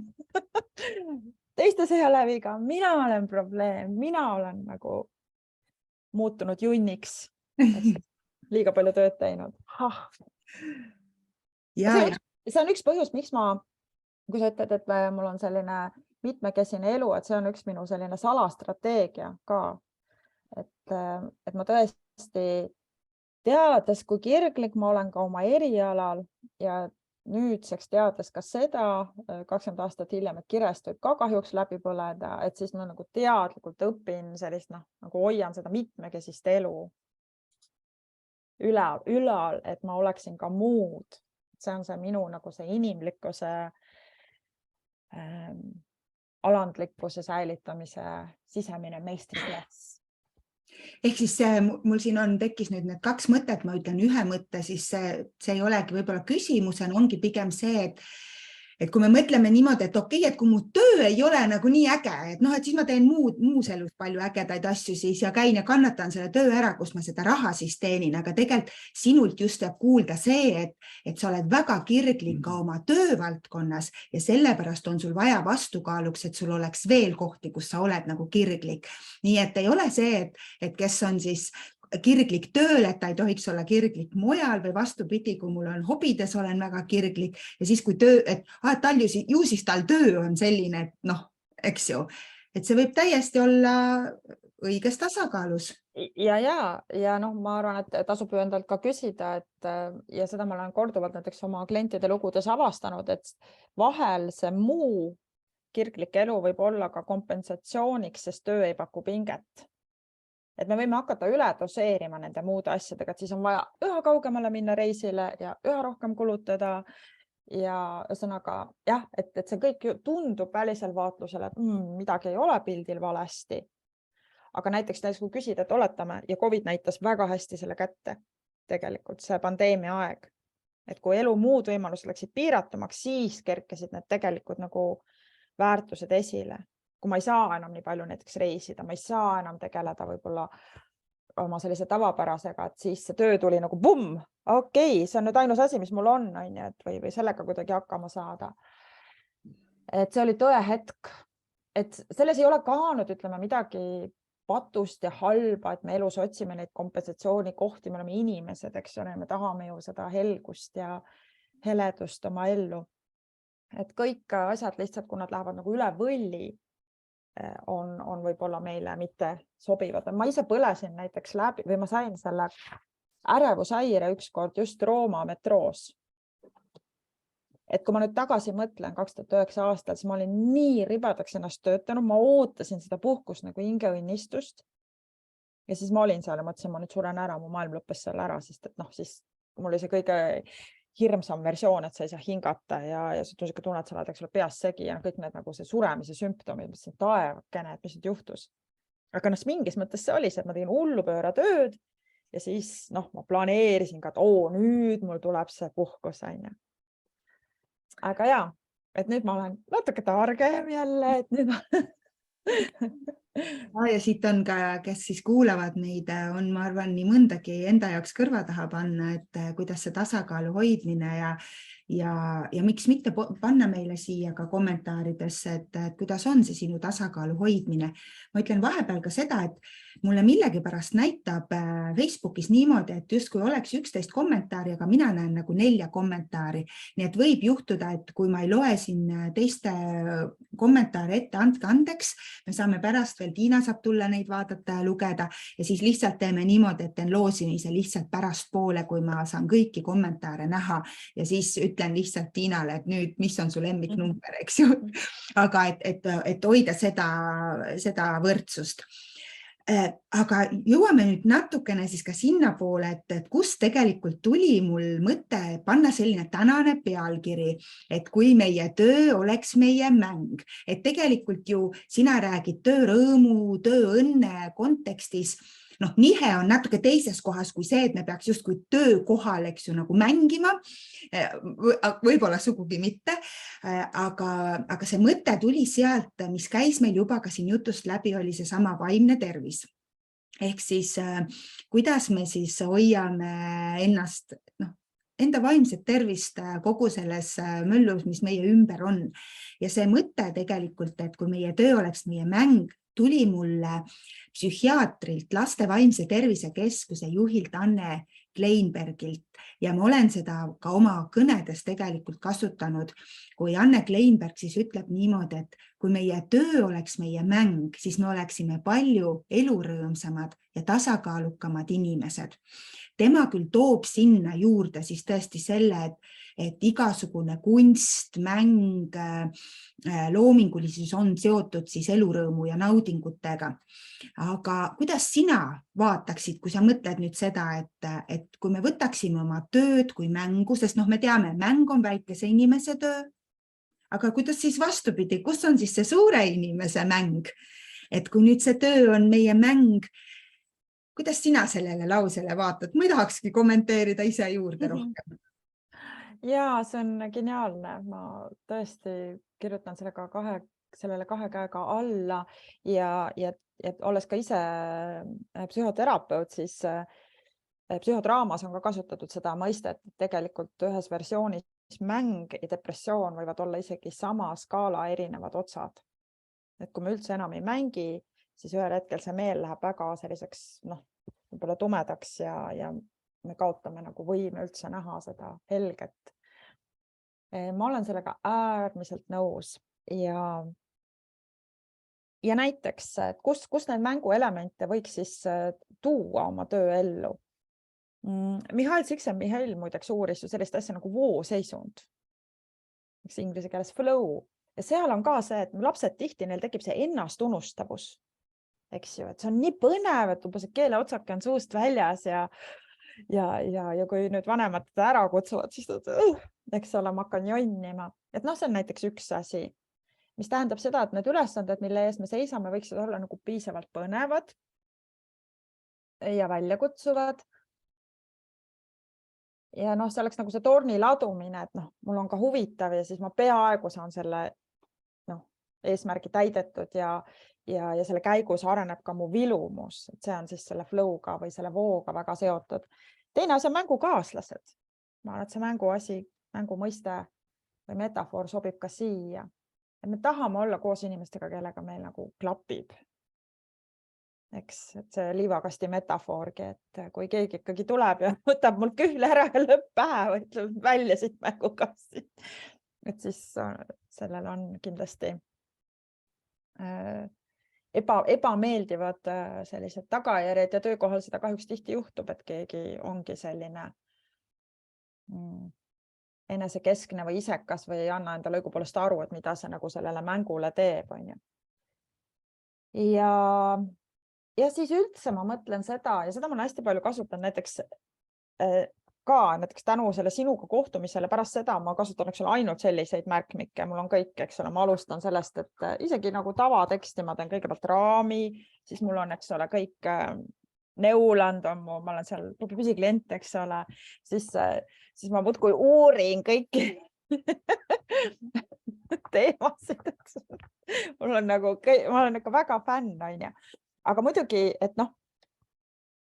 Teistes ei ole viga, mina olen probleem, mina olen nagu muutunud junniks, liiga palju tööd teinud. See on üks põhjus, miks kui sa ütled, et mul on selline mitmekesine elu, et see on üks minu selline salastrateegia ka. Et ma tõesti teades, kui kirglik ma olen ka oma erialal ja nüüdseks teades ka seda 20 aastat hiljem, et kirest võib ka kahjuks läbi põleda, et siis ma nagu teadlikult õpin sellist, nagu hoian seda mitmekesist elu ülal, et ma oleksin ka muud. See on see minu nagu see inimlikkuse alandlikkuse säilitamise sisemine meistriklass. Ehk siis mul siin tekkis nüüd need kaks mõtet, ma ütlen ühe mõtte, siis see ei olegi võib-olla küsimusena, ongi pigem see, et kui me mõtleme niimoodi, et okei, et kui mu töö ei ole nagu nii äge, et siis ma teen muus elus palju ägedaid asju siis ja käin ja kannatan selle töö ära, kus ma seda raha siis teenin, aga tegelikult sinult just jääb kuulda see, et sa oled väga kirglik ka oma töövaldkonnas ja sellepärast on sul vaja vastukaaluks, et sul oleks veel kohti, kus sa oled nagu kirglik. Nii et ei ole see, et kes on siis kirglik tööl, et ta ei tohiks olla kirglik mujal või vastupidi, kui mul on hobides, olen väga kirglik ja siis kui töö, ju siis tal töö on selline, et eks ju, et see võib täiesti olla õiges tasakaalus. Ja ma arvan, et tasub ju endalt ka küsida, ja seda ma olen korduvalt näiteks oma klientide lugudes avastanud, et vahel see muu kirglik elu võib olla ka kompensatsiooniks, sest töö ei paku pinget. Et me võime hakata üle doseerima nende muude asjadega, et siis on vaja üha kaugemale minna reisile ja üha rohkem kulutada ja ühesõnaga jah, et see kõik tundub välisel vaatlusel, et midagi ei ole pildil valesti. Aga näiteks kui küsida, et oletame, ja COVID näitas väga hästi selle kätte tegelikult see pandeemia aeg, et kui elu muud võimalused läksid piiratumaks, siis kerkesid need tegelikult nagu väärtused esile. Kui ma ei saa enam nii palju näiteks reisida, ma ei saa enam tegeleda võib-olla oma sellise tavapärasega, et siis see töö tuli nagu pumm, okei, see on nüüd ainus asi, mis mul on ju, et või sellega kuidagi hakkama saada. Et see oli tõehetk, et selles ei ole ka nüüd, ütleme, midagi patust ja halba, et me elus otsime neid kompensatsioonikohti, me oleme inimesed, eks ole, me tahame ju seda helgust ja heledust oma ellu. Et kõik asjad lihtsalt, kui nad lähevad nagu üle võlli, on võib-olla meile mitte sobivad. Ma ise põlesin näiteks läbi või ma sain selle ärevushäire ükskord just Rooma metroos. Et kui ma nüüd tagasi mõtlen 2009 aastal, siis ma olin nii ribadaks ennast töötanud, ma ootasin seda puhkust nagu hingeõnnistust. Ja siis ma olin seal ja mõtlesin, ma nüüd suren ära, mu maailm lõppes seal ära, sest et siis mul oli see kõige hirmsam versioon, et sa ei saa hingata ja tunne, et sa oled peas segi ja kõik need nagu see suremise sümptomid, mis on taevakene, et mis nüüd juhtus. Aga mingis mõttes see oli see, et ma tegin hullupööra tööd ja siis ma planeerisin ka, et nüüd mul tuleb see puhkus, on ju. Aga jaa, et nüüd ma olen natuke targem jälle, et nüüd ja siit on ka, kes siis kuulavad meid, on, ma arvan, nii mõndagi enda jaoks kõrva taha panna, et kuidas see tasakaalu hoidmine ja miks mitte panna meile siia ka kommentaaridesse, et kuidas on see sinu tasakaalu hoidmine. Ma ütlen vahepeal ka seda, et mulle millegipärast näitab Facebookis niimoodi, et justkui oleks 11 kommentaari, aga mina näen nagu 4 kommentaari. Nii et võib juhtuda, et kui ma ei loe siin teiste kommentaare ette, andke andeks, me saame pärast veel, Tiina saab tulla neid vaadata ja lugeda ja siis lihtsalt teeme niimoodi, et teen loosimise lihtsalt pärast poole, kui ma saan kõiki kommentaare näha ja siis ütlen lihtsalt Tiinale, et nüüd, mis on su lemmiknumber, eks ju. Aga et hoida seda võrdsust. Aga jõuame nüüd natukene siis ka sinna poole, et kus tegelikult tuli mul mõte panna selline tänane pealkiri, et kui meie töö oleks meie mäng, et tegelikult ju sina räägid töörõõmu, tööõnne kontekstis, nihe on natuke teises kohas kui see, et me peaks justkui töökohal, eks ju, nagu mängima, võib-olla sugugi mitte, aga see mõte tuli sealt, mis käis meil juba ka siin jutust läbi, oli see sama vaimne tervis. Ehk siis, kuidas me siis hoiame ennast, enda vaimset tervist kogu selles möllus, mis meie ümber on. Ja see mõte tegelikult, et kui meie töö oleks meie mäng, tuli mulle psühhiaatrilt, laste vaimse tervise keskuse juhilt Anne Kleinbergilt ja ma olen seda ka oma kõnedes tegelikult kasutanud, kui Anne Kleinberg siis ütleb niimoodi, et kui meie töö oleks meie mäng, siis me oleksime palju elurõõmsamad ja tasakaalukamad inimesed. Tema küll toob sinna juurde siis tõesti selle, et igasugune kunst, mäng, loomingulisus on seotud siis elurõõmu ja naudingutega. Aga kuidas sina vaataksid, kui sa mõtled nüüd seda, et kui me võtaksime oma tööd kui mängu, sest me teame, mäng on väikese inimese töö, aga kuidas siis vastupidi, kus on siis see suure inimese mäng? Et kui nüüd see töö on meie mäng, kuidas sina sellele lausele vaatad? Ma ei tahakski kommenteerida ise juurde rohkem. Jaa, see on geniaalne. Ma tõesti kirjutan sellele kahe käega alla ja olles ka ise psühhoterapeut, siis psühhodraamas on ka kasutatud seda mõistet, et tegelikult ühes versioonis mäng ja depressioon võivad olla isegi sama skaala erinevad otsad. Et kui me üldse enam ei mängi, siis ühel hetkel see meel läheb väga selliseks, võib-olla tumedaks ja me kaotame nagu võime üldse näha seda helget. Ma olen sellega äärmiselt nõus ja näiteks, et kus need mänguelemente võiks siis tuua oma tööellu. Mihhail Csikszentmihalyi muideks uuris ju sellist asja nagu vooseisund, inglise keeles flow. Ja seal on ka see, et lapsed tihti, neil tekib see ennastunustavus. Eks ju, et see on nii põnev, et umbes keeleotsake on suust väljas ja kui nüüd vanemad ära kutsuvad, siis eks ole, ma hakkan jonnima. Et see on näiteks üks asi, mis tähendab seda, et need ülesanded, mille ees me seisame, võiksid olla nagu piisavalt põnevad ja välja kutsuvad. Ja see oleks nagu see torni ladumine, et mul on ka huvitav ja siis ma peaaegu saan selle eesmärgi täidetud ja selle käigus areneb ka mu vilumus, et see on siis selle flow'ga või selle vooga väga seotud. Teine asi on mängukaaslased. Ma arvan, et see mängu mõiste või metafoor sobib ka siia. Et me tahame olla koos inimestega, kellega meil nagu klapib. Eks, et see liivakasti metafoorgi, et kui keegi ikkagi tuleb ja võtab mul kühle ära ja lõpp pähe või ütleb välja siit mängukasti, et siis sellel on kindlasti ebameeldivad sellised tagajärjed ja töökohal seda kahjuks tihti juhtub, et keegi ongi selline enesekeskne või isekas või ei anna enda õigupoolest aru, et mida see nagu sellele mängule teeb. On ju. Ja siis üldse ma mõtlen seda ja seda ma hästi palju kasutan näiteks tänu selle sinuga kohtumisele pärast seda ma kasutan ainult selliseid märkmikke, mul on kõik, eks ole, ma alustan sellest, et isegi nagu tavateksti ma teen kõigepealt raami, siis mul on, eks ole, kõik Neuland on ma olen seal püsiklient, eks ole, siis ma muudkui uurin kõiki teemasid, eks ole. Mul on nagu, ma olen ikka väga fänn, on ju. Aga muidugi, et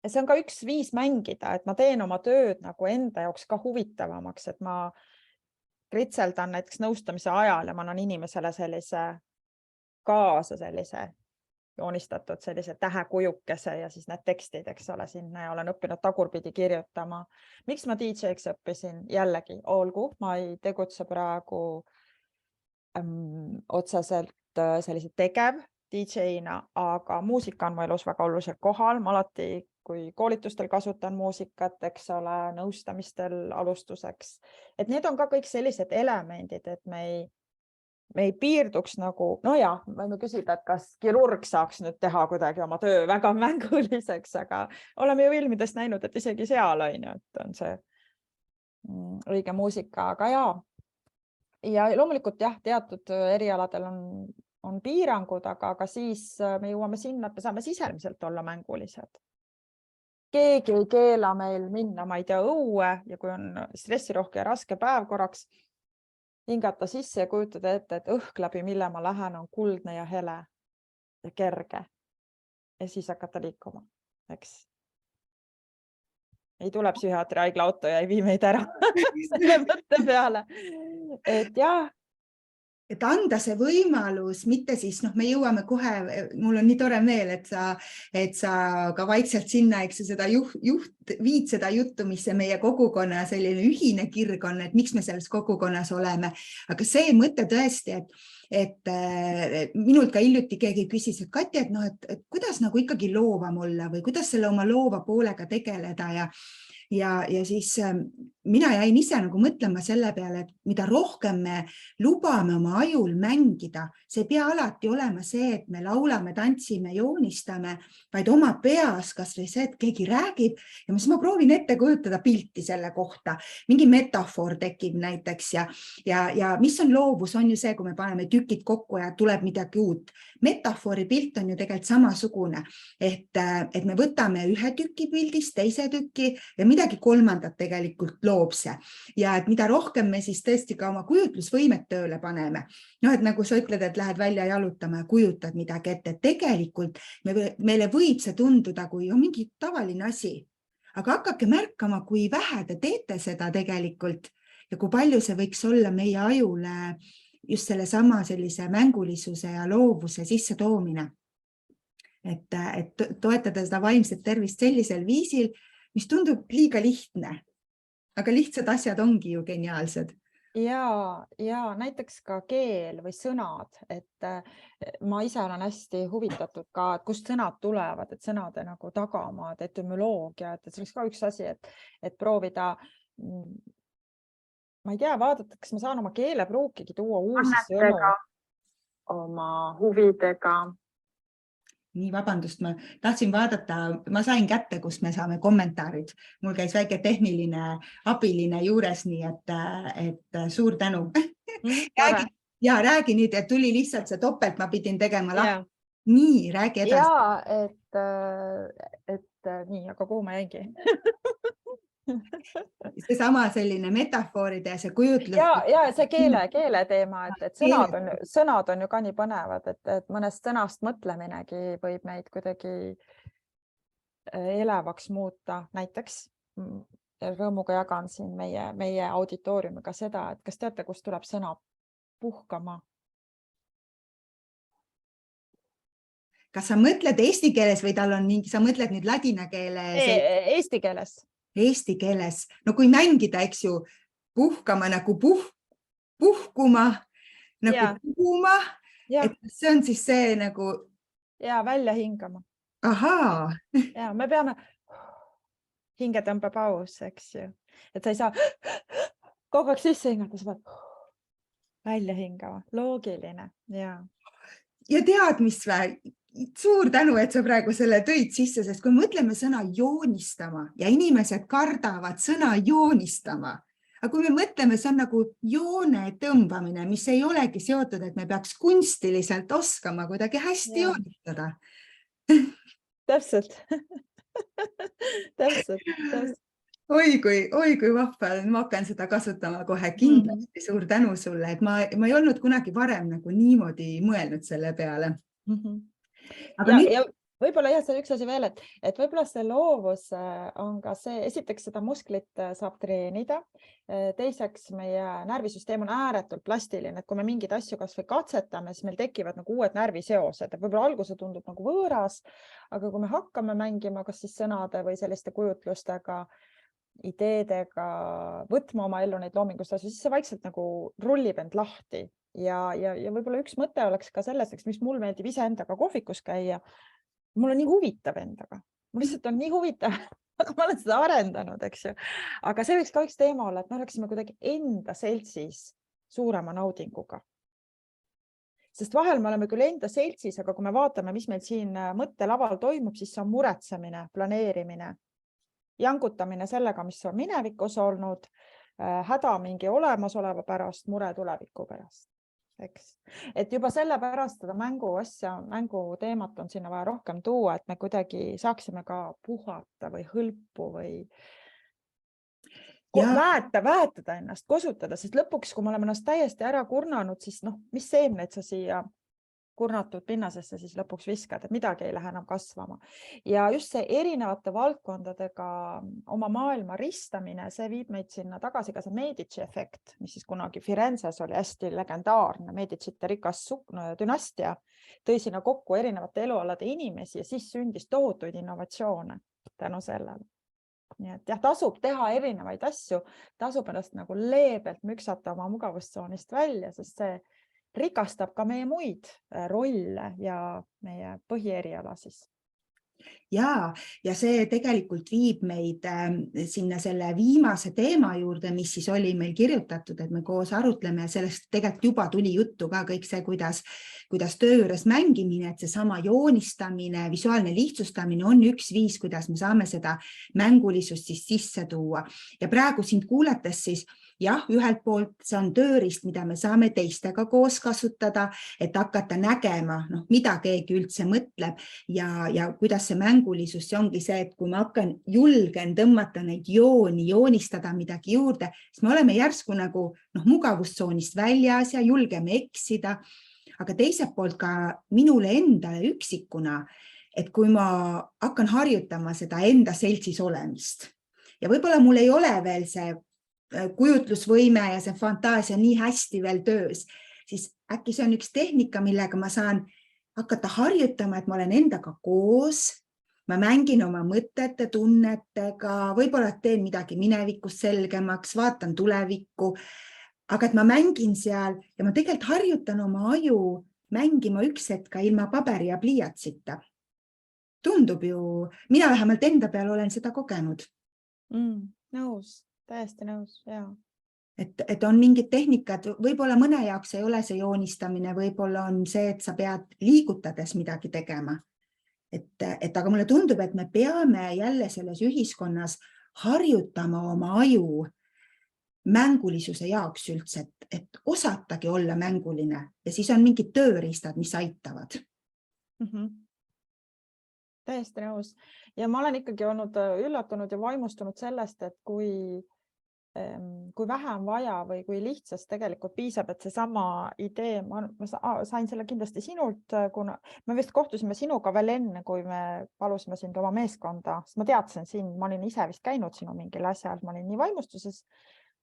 see on ka üks viis mängida, et ma teen oma tööd nagu enda jaoks ka huvitavamaks, et ma kritseldan näiteks nõustamise ajal ja ma annan inimesele kaasa sellise joonistatud sellise tähekujukese ja siis need tekstid, eks ole, sinna ja olen õppinud tagurpidi kirjutama. Miks ma DJ-ks õppisin? Jällegi, olgu, ma ei tegutse praegu otseselt sellise tegev DJ-na, aga muusika on mu elus väga olulisel kohal. Ma alati, kui koolitustel kasutan muusikat, eks ole, nõustamistel alustuseks. Et need on ka kõik sellised elemendid, et me ei piirduks nagu, võime küsida, et kas kirurg saaks nüüd teha kuidagi oma töö väga mänguliseks, aga oleme ju filmidest näinud, et isegi seal on see õige muusika, aga ja loomulikult teatud erialadel on piirangud, aga siis me jõuame sinna, et me saame sisermiselt olla mängulised. Keegi ei keela meil minna, ma ei tea, õue ja kui on stressirohke ja raske päev korraks, hingata sisse ja kujutada ette, et õhk läbi, mille ma lähen, on kuldne ja hele ja kerge. Ja siis hakata liikuma, eks. Ei tule psühhiaatri haigla auto ja ei vii meid ära selle mõtte peale. Et jah, et anda see võimalus, mitte siis, me jõuame kohe, mul on nii tore meel, et sa ka vaikselt sinna, eks seda viid seda juttu, mis see meie kogukonna selline ühine kirg on, et miks me selles kogukonnas oleme. Aga see mõte tõesti, et minult ka hiljuti keegi küsis, et Katja, et kuidas nagu ikkagi loovam olla või kuidas selle oma loova poolega tegeleda ja siis mina jäin ise nagu mõtlema selle peale, et mida rohkem me lubame oma ajul mängida, see ei pea alati olema see, et me laulame, tantsime, joonistame, vaid oma peas kas või see, et keegi räägib ja siis ma proovin ette kujutada pilti selle kohta. Mingi metafoor tekib näiteks ja mis on loovus, on ju see, kui me paneme tükid kokku ja tuleb midagi uut. Metafoori pilt on ju tegelikult samasugune, et me võtame ühe tüki pildist, teise tüki ja midagi kolmandat tegelikult loob see. Ja et mida rohkem me siis tõesti ka oma kujutlusvõimet tööle paneme, et nagu sa ütled, et lähed välja jalutama ja kujutad midagi ette, et tegelikult meile võib see tunduda, kui on mingi tavaline asi, aga hakake märkama, kui vähe te teete seda tegelikult ja kui palju see võiks olla meie ajule just selle sama sellise mängulisuse ja loovuse sisse toomine. Et toetada seda vaimset tervist sellisel viisil, mis tundub liiga lihtne, aga lihtsad asjad ongi ju geniaalsed. Ja näiteks ka keel või sõnad, et ma ise olen hästi huvitatud ka, et kust sõnad tulevad, et sõnade nagu tagamaad, etümoloogia, et see oleks ka üks asi, et proovida, ma ei tea, vaadata, kas ma saan oma keelepruukigi tuua uusi sõnu. Oma huvidega. Nii, vabandust, ma tahtsin vaadata, ma sain kätte, kus me saame kommentaarid. Mul käis väike tehniline abiline juures, nii et suur tänu. Räägi nüüd, et tuli lihtsalt see topelt, ma pidin tegema lahti. Nii, räägi edasi. Et nii, aga kuhu ma jäingi? seesama selline metafooride ja see kujutlus. Ja see keele teema, et sõnad on ju ka nii põnevad, et mõnest sõnast mõtleminegi võib meid kuidagi elevaks muuta. Näiteks rõõmuga jagan siin meie auditooriumiga seda, et kas teate, kust tuleb sõna puhkama? Kas sa mõtled eesti keeles või tal on mingi, sa mõtled nüüd ladina keeles? Eesti keeles. Eesti keeles. No kui mängida, eks ju, puhkama nagu puhkuma, nagu puhuma, et see on siis see nagu... Ja välja hingama. Ahaa. Ja me peame hingetõmbe paus, eks ju. Et sa ei saa kogu aeg sisse hingata, sa pead välja hingama. Loogiline, ja. Ja tead, mis vä? Suur tänu, et sa praegu selle tõid sisse, sest kui mõtleme sõna joonistama ja inimesed kardavad sõna joonistama, aga kui me mõtleme, see on nagu joone tõmbamine, mis ei olegi seotud, et me peaks kunstiliselt oskama kuidagi hästi joonistada. Täpselt. Oi kui vahva, ma hakkan seda kasutama kohe kindlasti. Suur tänu sulle, et ma ei olnud kunagi varem nagu niimoodi mõelnud selle peale. Ja võib-olla see üks asi veel, et võib-olla see loovus on ka see, esiteks seda musklit saab treenida, teiseks meie närvisüsteem on ääretult plastiline, et kui me mingid asju kas või katsetame, siis meil tekivad nagu uued närviseosed, et võib-olla alguse tundub nagu võõras, aga kui me hakkame mängima kas siis sõnade või selliste kujutlustega, ideedega, võtma oma ellu neid loomingust asju, siis see vaikselt nagu rullib end lahti. Ja võib-olla üks mõte oleks ka selles, mis mul meeldib ise endaga kohvikus käia. Mul on nii huvitav endaga. Mul lihtsalt on nii huvitav, aga ma olen seda arendanud, eks ju. Aga see võiks ka üks teema olla, et me oleksime kuidagi enda seltsis suurema naudinguga. Sest vahel me oleme küll enda seltsis, aga kui me vaatame, mis meil siin mõttelaval toimub, siis see on muretsemine, planeerimine, jangutamine sellega, mis on minevikus olnud, häda mingi olemasoleva pärast, mure tuleviku pärast. Eks. Et juba selle pärast seda mängu teemat on sinna vaja rohkem tuua, et me kuidagi saaksime ka puhata või hõlpu või väetada ennast, kosutada, sest lõpuks, kui me oleme ennast täiesti ära kurnanud, siis mis seemneid sa siia kurnatud pinnasesse siis lõpuks viskad, et midagi ei lähe enam kasvama. Ja just see erinevate valdkondadega oma maailma ristamine, see viib meid sinna tagasi ka see Medici efekt, mis siis kunagi Firenzes oli hästi legendaarne, Medicite rikas dünastia, tõi sinna kokku erinevate elualade inimesi ja siis sündis tohutuid innovatsioone tänu sellele. Nii et tasub teha erinevaid asju, tasub ennast nagu leebelt müksata oma mugavustsoonist välja, sest see rikastab ka meie muid rolle ja meie põhieriala siis. Ja see tegelikult viib meid sinna selle viimase teema juurde, mis siis oli meil kirjutatud, et me koos arutleme ja sellest tegelikult juba tuli juttu ka kõik see, kuidas töö juures mängimine, et see sama joonistamine, visuaalne lihtsustamine on üks viis, kuidas me saame seda mängulisust siis sisse tuua. Ja praegu sind kuulates siis ühelt poolt see on tööriist, mida me saame teistega koos kasutada, et hakata nägema, mida keegi üldse mõtleb ja kuidas see mängulisus, see ongi see, et kui ma julgen tõmmata neid jooni, joonistada midagi juurde, siis me oleme järsku nagu mugavustsoonist väljas ja julgeme eksida, aga teiselt poolt ka minule endale üksikuna, et kui ma hakkan harjutama seda enda seltsis olemist ja võib-olla mul ei ole veel see kujutlusvõime ja see fantaasia nii hästi veel töös, siis äkki see on üks tehnika, millega ma saan hakata harjutama, et ma olen endaga koos, ma mängin oma mõtete, tunnetega, võib-olla teen midagi minevikust selgemaks, vaatan tulevikku, aga et ma mängin seal ja ma tegelikult harjutan oma aju mängima üks hetk ka ilma paberi ja pliiatsita. Tundub ju, mina vähemalt enda peal olen seda kogenud. Nõus. Täiesti nõus, jaa. Et on mingid tehnikad, võib-olla mõne jaoks ei ole see joonistamine, võib-olla on see, et sa pead liigutades midagi tegema. Aga mulle tundub, et me peame jälle selles ühiskonnas harjutama oma aju mängulisuse jaoks üldse, et osatagi olla mänguline ja siis on mingid tööriistad, mis aitavad. täiesti nõus. Ja ma olen ikkagi olnud üllatunud ja vaimustunud sellest, et kui vähe on vaja või kui lihtsast tegelikult piisab, et seesama idee, ma sain selle kindlasti sinult, kuna me vist kohtusime sinuga veel enne, kui me palusime sind oma meeskonda, sest ma teadsin sind, ma olin ise vist käinud sinu mingil asjal, ma olin nii vaimustuses,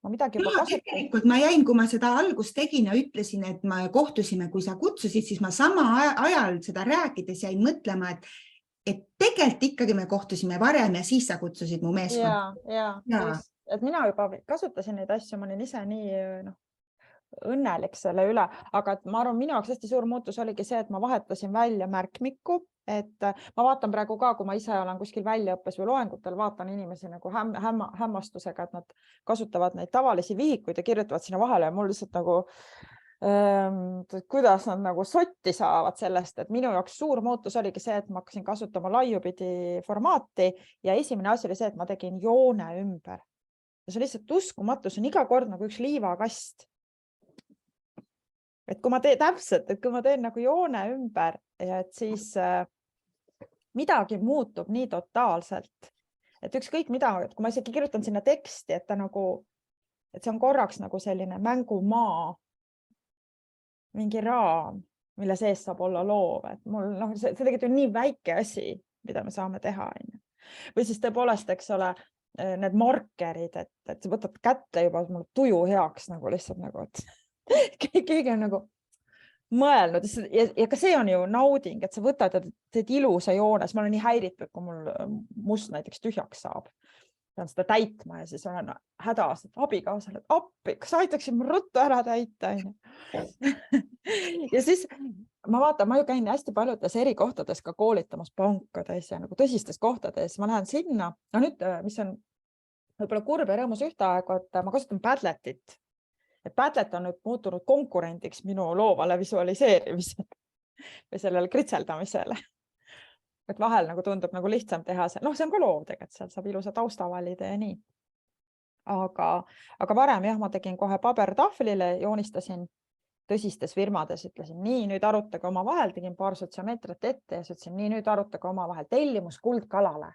ma midagi juba kasutasin. Tegelikult ma jäin, kui ma seda algust tegin ja ütlesin, et me kohtusime, kui sa kutsusid, siis ma sama ajal seda rääkides jäin mõtlema, et tegelikult ikkagi me kohtusime varem ja siis sa kutsusid mu meeskonda. Ja. Et mina juba kasutasin neid asju, ma olin ise nii õnnelik selle üle, aga ma arvan, minu jaoks hästi suur muutus oligi see, et ma vahetasin välja märkmikku, et ma vaatan praegu ka, kui ma ise olen kuskil väljaõppes või loengutel, vaatan inimesi nagu hämmastusega, et nad kasutavad neid tavalisi vihikuid ja kirjutavad sinna vahele ja mul lihtsalt nagu kuidas nad nagu sotti saavad sellest, et minu jaoks suur muutus oligi see, et ma hakkasin kasutama laiupidi formaati ja esimene asi oli see, et ma tegin joone ümber. Ja see on lihtsalt uskumatu, see on iga kord nagu üks liivakast. Et kui ma teen nagu joone ümber ja et siis midagi muutub nii totaalselt, et ükskõik mida, et kui ma isegi kirjutan sinna teksti, et see on korraks nagu selline mängumaa, mingi raam, mille sees saab olla loov, et mul see tegelikult on nii väike asi, mida me saame teha. Või siis tõepoolest, eks ole, need markerid, et sa võtad kätte juba mul tuju heaks nagu lihtsalt nagu, et keegi on nagu mõelnud ja ka see on ju nauding, et sa võtad ja teed ilusa joones, ma olen nii häiritud, kui mul must näiteks tühjaks saab. Pean seda täitma ja siis olen hädas, et abikaasale, et appi, kas aitaksin mul ruttu ära täita? Ja siis ma vaatan, ma ju käin hästi paljudes erikohtades ka koolitamas pankades ja nagu tõsistes kohtades. Ma lähen sinna, nüüd, mis on võib-olla kurb ja rõõmus ühtaegu, et ma kasutan Padletit. Et Padlet on nüüd muutunud konkurendiks minu loovale visualiseerimisele või sellele kritseldamisele. Et vahel nagu tundub nagu lihtsam teha see. See on ka loov tegelikult, seal saab ilusa tausta valida ja nii. Aga varem jah, ma tegin kohe pabertahvlile, joonistasin tõsistes firmades, ütlesin nii, nüüd arutage oma vahel, tegin paar sotsiomeetrit ette ja ütlesin nii, nüüd arutage oma vahel tellimus kuldkalale.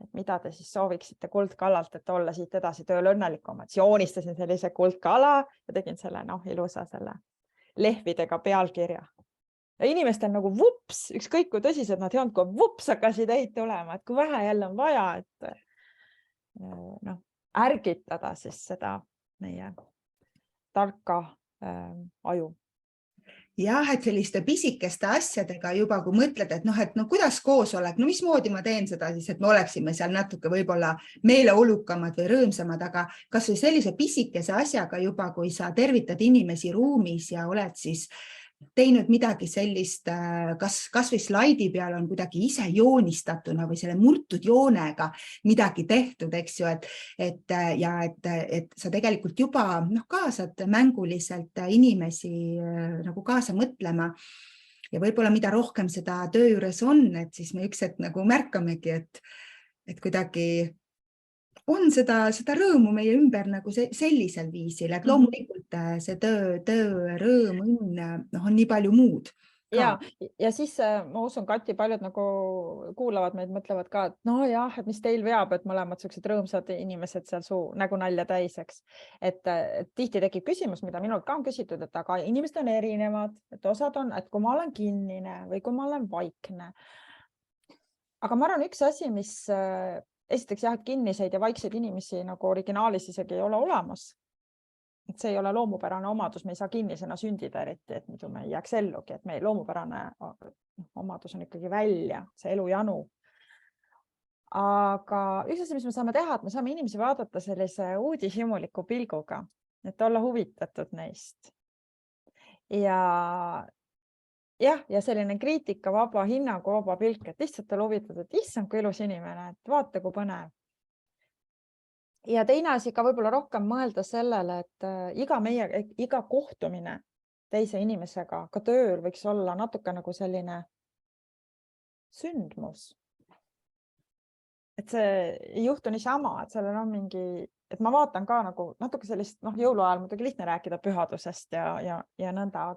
Et mida te siis sooviksite kuldkalalt, et olla siit edasi tööl õnnelikum. Et joonistasin sellise kuldkala ja tegin selle ilusa selle lehvidega pealkirja. Ja inimestel nagu vups, ükskõik kui tõsised nad ei olnud, kui vups hakkasid neid tulema, et kui vähe jälle on vaja, et ärgitada siis seda meie tarka aju. Jah, et selliste pisikeste asjadega juba, kui mõtled, et kuidas koosolek, mismoodi ma teen seda siis, et me oleksime seal natuke võib-olla meeleolukamad või rõõmsamad, aga kas või sellise pisikese asjaga juba, kui sa tervitad inimesi ruumis ja oled siis teinud midagi sellist, kas või slaidi peal on kuidagi ise joonistatuna või selle murtud joonega midagi tehtud, eks ju, et sa tegelikult juba kaasad mänguliselt inimesi nagu kaasa mõtlema ja võib-olla mida rohkem seda töö juures on, et siis me üks hetk nagu märkamegi, et kuidagi on seda rõõmu meie ümber nagu sellisel viisil, et loomulikult see töö rõõm on nii palju muud. Ja siis ma usun, Kati, paljud nagu kuulavad meid, mõtlevad ka, et et mis teil veab, et mõlemad sellised rõõmsad inimesed seal suu nägu nalja täiseks. Et tihti tekib küsimus, mida minult ka on küsitud, et aga inimesed on erinevad, et osad on, et kui ma olen kinnine või kui ma olen vaikne. Aga ma arvan, üks asi, mis esiteks jah, et kinniseid ja vaikseid inimesi nagu originaalis isegi ei ole olemas. Et see ei ole loomupärane omadus, me ei saa kinnisena sündida eriti, et muidu me ei jääks ellugi, et meie loomupärane omadus on ikkagi välja, see elujanu. Aga üks asi, mis me saame teha, et me saame inimesi vaadata sellise uudishimuliku pilguga, et olla huvitatud neist. Ja selline kriitika vaba, hinnangu vaba pilk, et lihtsalt olla huvitatud, et issand, kui ilus inimene, et vaata, kui põnev. Ja teine asi ka võib-olla rohkem mõelda sellele, et iga kohtumine teise inimesega, ka tööl võiks olla natuke nagu selline sündmus. Et see ei juhtu niisama, et sellel on mingi, et ma vaatan ka nagu natuke sellist, jõuluajal muidugi lihtne rääkida pühadusest ja nõnda,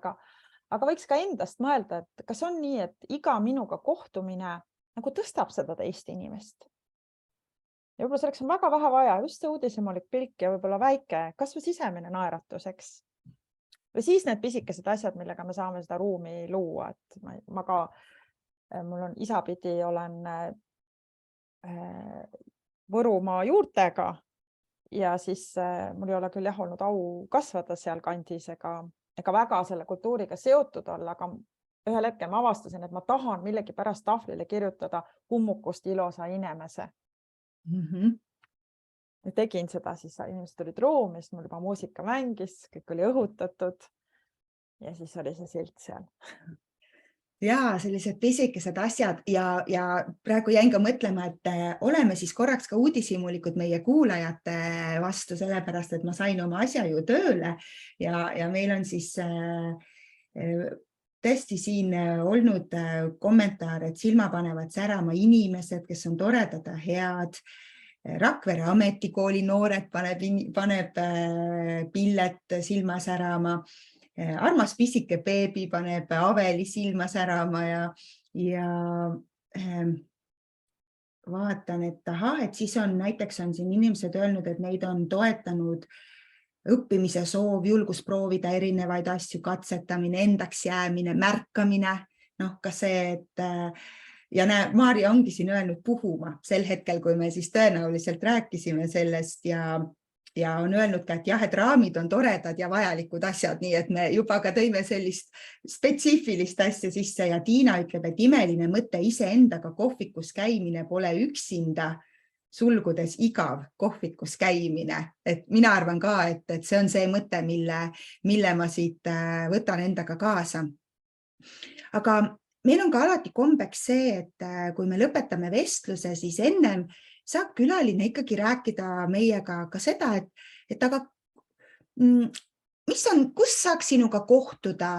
aga võiks ka endast mõelda, et kas on nii, et iga minuga kohtumine nagu tõstab seda teist inimest. Ja võib-olla selleks on väga vähe vaja, just see uudishimulik pilk ja võib-olla väike, kas või sisemine naeratus, eks. Või siis need pisikesed asjad, millega me saame seda ruumi luua, et ma ka, mul on isapidi, olen Võrumaa juurtega ja siis mul ei ole küll jah olnud au kasvada seal kandis ega väga selle kultuuriga seotud olla, aga ühel hetkel ma avastasin, et ma tahan millegi pärast tahvlile kirjutada hummukust ilosa inimese. Ja tegin seda, siis inimesed olid ruumi, siis mul juba muusika mängis, kõik oli õhutatud ja siis oli see silt seal. Ja sellised pisikesed asjad ja praegu jäin ka mõtlema, et oleme siis korraks ka uudishimulikud meie kuulajate vastu, sellepärast, et ma sain oma asja ju tööle ja meil on siis tõesti siin olnud kommentaar, et silma panevad särama inimesed, kes on toredad ja head. Rakvere ametikooli noored paneb pillet silma särama. Armas pisike beebi paneb Aveli silma särama ja vaatan, et siis on näiteks siin inimesed öelnud, et neid on toetanud õppimise soov, julgus proovida erinevaid asju, katsetamine, endaks jäämine, märkamine. Ka see, et ja näe, Maarja ongi siin öelnud puhuma sel hetkel, kui me siis tõenäoliselt rääkisime sellest ja on öelnud ka, et jah, et raamid on toredad ja vajalikud asjad, nii et me juba ka tõime sellist spetsiifilist asja sisse ja Tiina ütleb, et imeline mõte iseendaga kohvikus käimine pole üksinda sulgudes igav kohvikus käimine. Et mina arvan ka, et see on see mõte, mille ma siit võtan endaga kaasa. Aga meil on ka alati kombeks see, et kui me lõpetame vestluse, siis ennem saab külaline ikkagi rääkida meiega ka seda, et aga kus saaks sinuga kohtuda,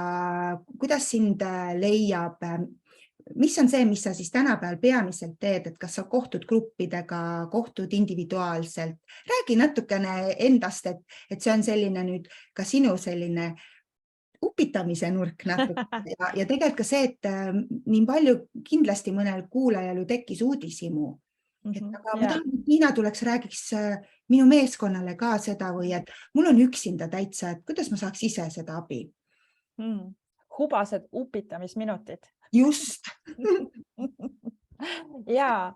kuidas sind leiab, mis on see, mis sa siis tänapäeval peamiselt teed, et kas sa kohtud gruppidega, kohtud individuaalselt? Räägi natukene endast, et see on selline nüüd ka sinu selline upitamise nurk natuke ja tegelikult ka see, et nii palju kindlasti mõnel kuulajal ju tekkis uudishimu. Aga ma tahan, et Tiina tuleks räägiks minu meeskonnale ka seda või et mul on üksinda täitsa, et kuidas ma saaks ise seda abi? Hubased upitamisminutid. Just. Ja,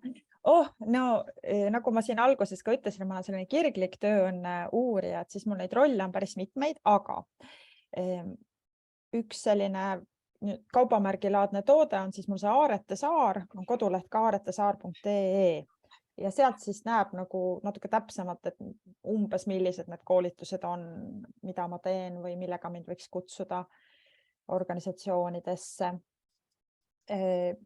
nagu ma siin alguses ka ütlesin, ma olen selline kirglik tööõnne uurija, et siis mul neid rolle on päris mitmeid, aga üks selline kaubamärgilaadne toode on siis mul see Aarete Saar, on koduleht ka aaretesaar.ee ja sealt siis näeb nagu natuke täpsemalt, et umbes millised need koolitused on, mida ma teen või millega mind võiks kutsuda organisatsioonidesse.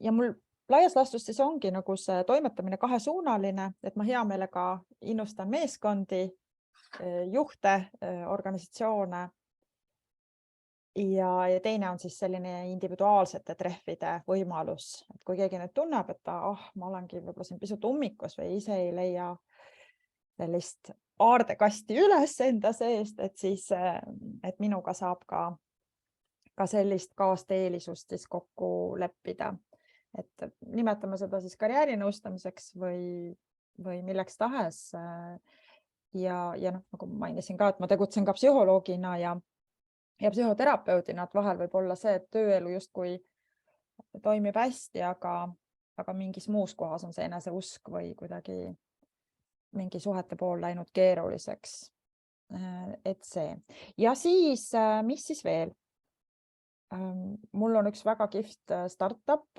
Ja mul laias laastus siis ongi nagu see toimetamine kahesuunaline, et ma hea meelega innustan meeskondi, juhte, organisatsioone ja teine on siis selline individuaalsete treffide võimalus, et kui keegi nüüd tunneb, et ma olengi võib-olla siin pisut ummikus või ise ei leia sellist aardekasti üles enda seest, et siis et minuga saab ka sellist kaasteelisust siis kokku leppida. Et nimetame seda siis karjäärinõustamiseks või milleks tahes. Ja nagu mainisin ka, et ma tegutsen ka psühholoogina ja psühhoterapeudina, et vahel võib olla see, et tööelu justkui toimib hästi, aga mingis muus kohas on see eneseusk või kuidagi mingi suhete pool läinud keeruliseks. Et see. Ja siis, mis siis veel? Mul on üks väga kihvt startup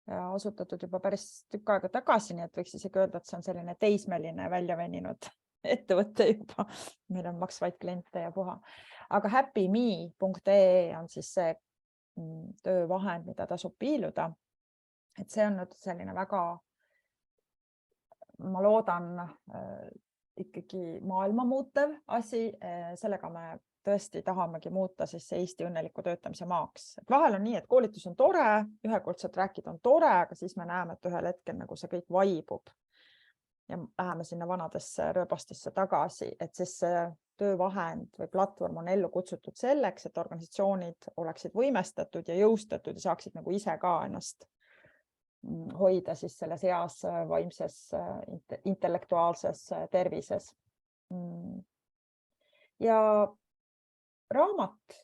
asutatud juba päris tükk aega tagasi, nii et võiks isegi öelda, et see on selline teismeline väljaveninud ettevõte juba. Meil on maksvaid kliente ja puha. Aga happyme.ee on siis see töövahend, mida tasub piiluda. Et see on nüüd selline väga, ma loodan, ikkagi maailma muutev asi. Sellega me tõesti tahamegi muuta siis Eesti õnneliku töötamise maaks. Et vahel on nii, et koolitus on tore, ühekordselt rääkida on tore, aga siis me näeme, et ühel hetkel nagu see kõik vaibub ja läheme sinna vanadesse rööbastesse tagasi, et siis see töövahend või platvorm on ellu kutsutud selleks, et organisatsioonid oleksid võimestatud ja jõustatud ja saaksid nagu ise ka ennast hoida siis selles heas vaimses intellektuaalses tervises. Ja raamat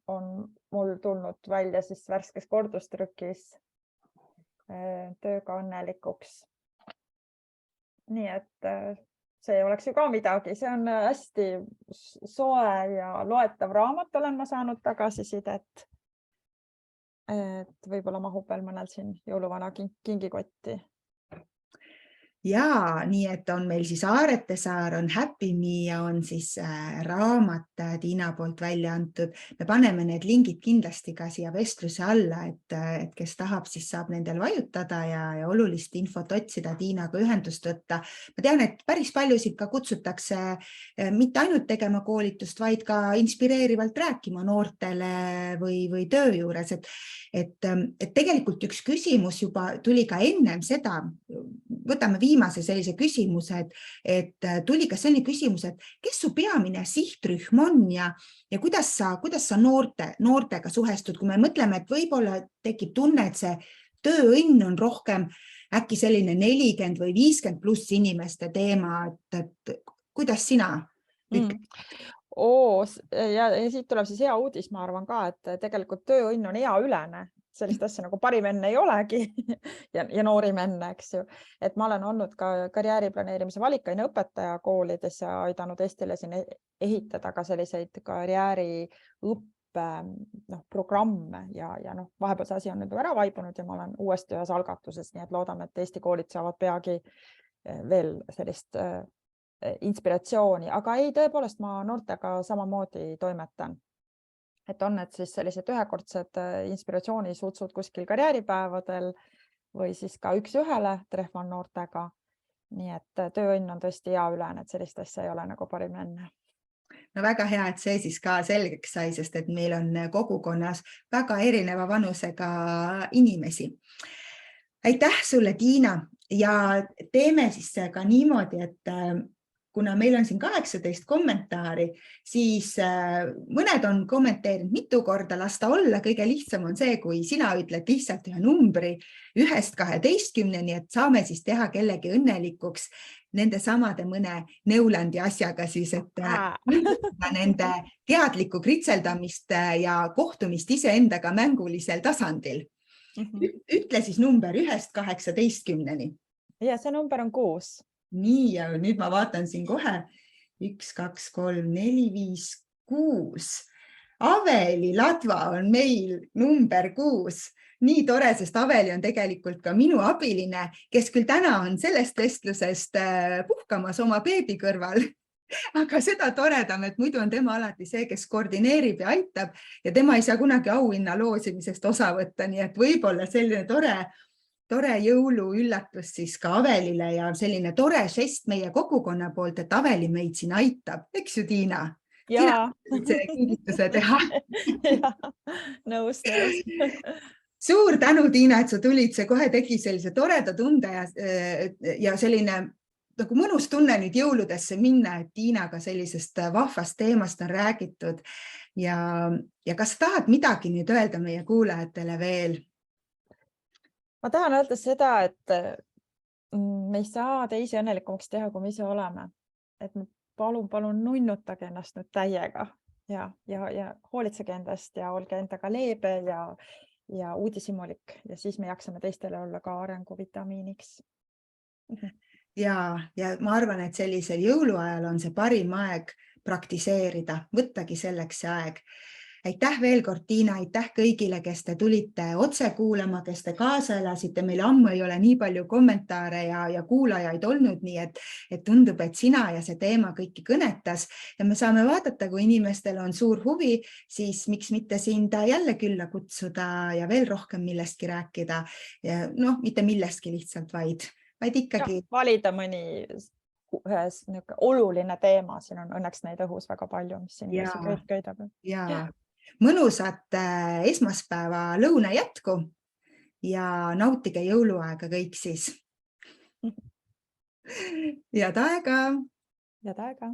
on mul tulnud välja siis värskes kordustrükis Tööga õnnelikuks. Nii et see oleks ju ka midagi, see on hästi soe ja loetav raamat, olen ma saanud tagasisidet. Et võib-olla mahub veel mõnel siin jõuluvana kingikotti. Ja nii et on meil siis Aarete Saar, on Happy Me ja on siis raamat Tiina poolt välja antud. Me paneme need lingid kindlasti ka siia vestluse alla, et kes tahab, siis saab nendel vajutada ja olulist infot otsida, Tiinaga ühendust võtta. Ma tean, et päris paljusid ka kutsutakse mitte ainult tegema koolitust, vaid ka inspireerivalt rääkima noortele või töö juures. Et tegelikult üks küsimus juba tuli ka ennem seda, võtame viimase sellise küsimuse, et tuli ka selline küsimus, et kes su peamine sihtrühm on ja kuidas sa noortega suhestud, kui me mõtleme, et võib-olla tekib tunne, et see tööõnn on rohkem äkki selline 40 või 50 pluss inimeste teema, et kuidas sina ütled? Ja siit tuleb siis hea uudis, ma arvan ka, et tegelikult tööõnn on eaülene. Sellist asja nagu parim enne ei olegi ja noorim enne, eks ju. Et ma olen olnud ka karjääriplaneerimise valikaine õpetaja koolides ja aidanud Eestile siin ehitada ka selliseid karjääriõppe programme ja vahepeal see asi on nüüd ära vaibunud ja ma olen uuesti ühes algatuses, nii et loodame, et Eesti koolid saavad peagi veel sellist inspiratsiooni, aga ei, tõepoolest ma noortega samamoodi toimetan. Et on need siis sellised ühekordsed inspiratsioonisutsud kuskil karjääripäevadel või siis ka üks-ühele trehvan noortega. Nii et tööõnn on tõesti eaülene, et sellist asja ei ole nagu parim enne. No väga hea, et see siis ka selgeks sai, sest et meil on kogukonnas väga erineva vanusega inimesi. Aitäh sulle, Tiina, ja teeme siis ka niimoodi, et kuna meil on siin 18 kommentaari, siis mõned on kommenteerinud mitu korda, lasta olla. Kõige lihtsam on see, kui sina ütled lihtsalt ühe numbri 1-12, nii et saame siis teha kellegi õnnelikuks nende samade mõne Neulandi asjaga siis, et nende teadlikku kritseldamist ja kohtumist iseendaga mängulisel tasandil. Ütle siis number 1-18. Ja see number on 6. Nii, ja nüüd ma vaatan siin kohe 1, 2, 3, 4, 5, 6. Aveli Ladva on meil number 6. Nii tore, sest Aveli on tegelikult ka minu abiline, kes küll täna on sellest vestlusest puhkamas oma beebi kõrval. Aga seda toredam, et muidu on tema alati see, kes koordineerib ja aitab ja tema ei saa kunagi auhinna loosimisest osa võtta, nii et võib-olla selline tore jõuluüllatus siis ka Avelile ja selline tore žest meie kogukonna poolt, et Aveli meid siin aitab. Eks ju, Tiina? Jaa. See kingituse teha. Jaa, nõus. Suur tänu, Tiina, et sa tulid. See kohe tegi sellise toreda tunde ja selline nagu mõnus tunne nüüd jõuludesse minna, et Tiinaga sellisest vahvast teemast on räägitud. Ja kas tahad midagi nüüd öelda meie kuulajatele veel? Ma tahan öelda seda, et me ei saa teisi õnnelikumaks teha, kui me ise oleme. Et palun nunnutage ennast nüüd täiega ja hoolitsege endast ja olge endaga leebe ja uudishimulik ja siis me jaksame teistele olla ka arenguvitamiiniks. Ja ma arvan, et sellisel jõuluajal on see parim aeg praktiseerida, võttagi selleks see aeg. Aitäh veel kord, Tiina, aitäh kõigile, kes te tulite otse kuulama, kes te kaasa elasite. Meil ammu ei ole nii palju kommentaare ja kuulajaid olnud, nii et tundub, et sina ja see teema kõiki kõnetas ja me saame vaadata, kui inimestel on suur huvi, siis miks mitte sind jälle külla kutsuda ja veel rohkem millestki rääkida. Mitte millestki lihtsalt, vaid ikkagi. Valida mõni ühes oluline teema, siin on õnneks neid õhus väga palju, mis inimesi köidab. Jaa. Mõnusat esmaspäeva lõuna jätku ja nautige jõuluaega kõik siis. Head aega! Head aega!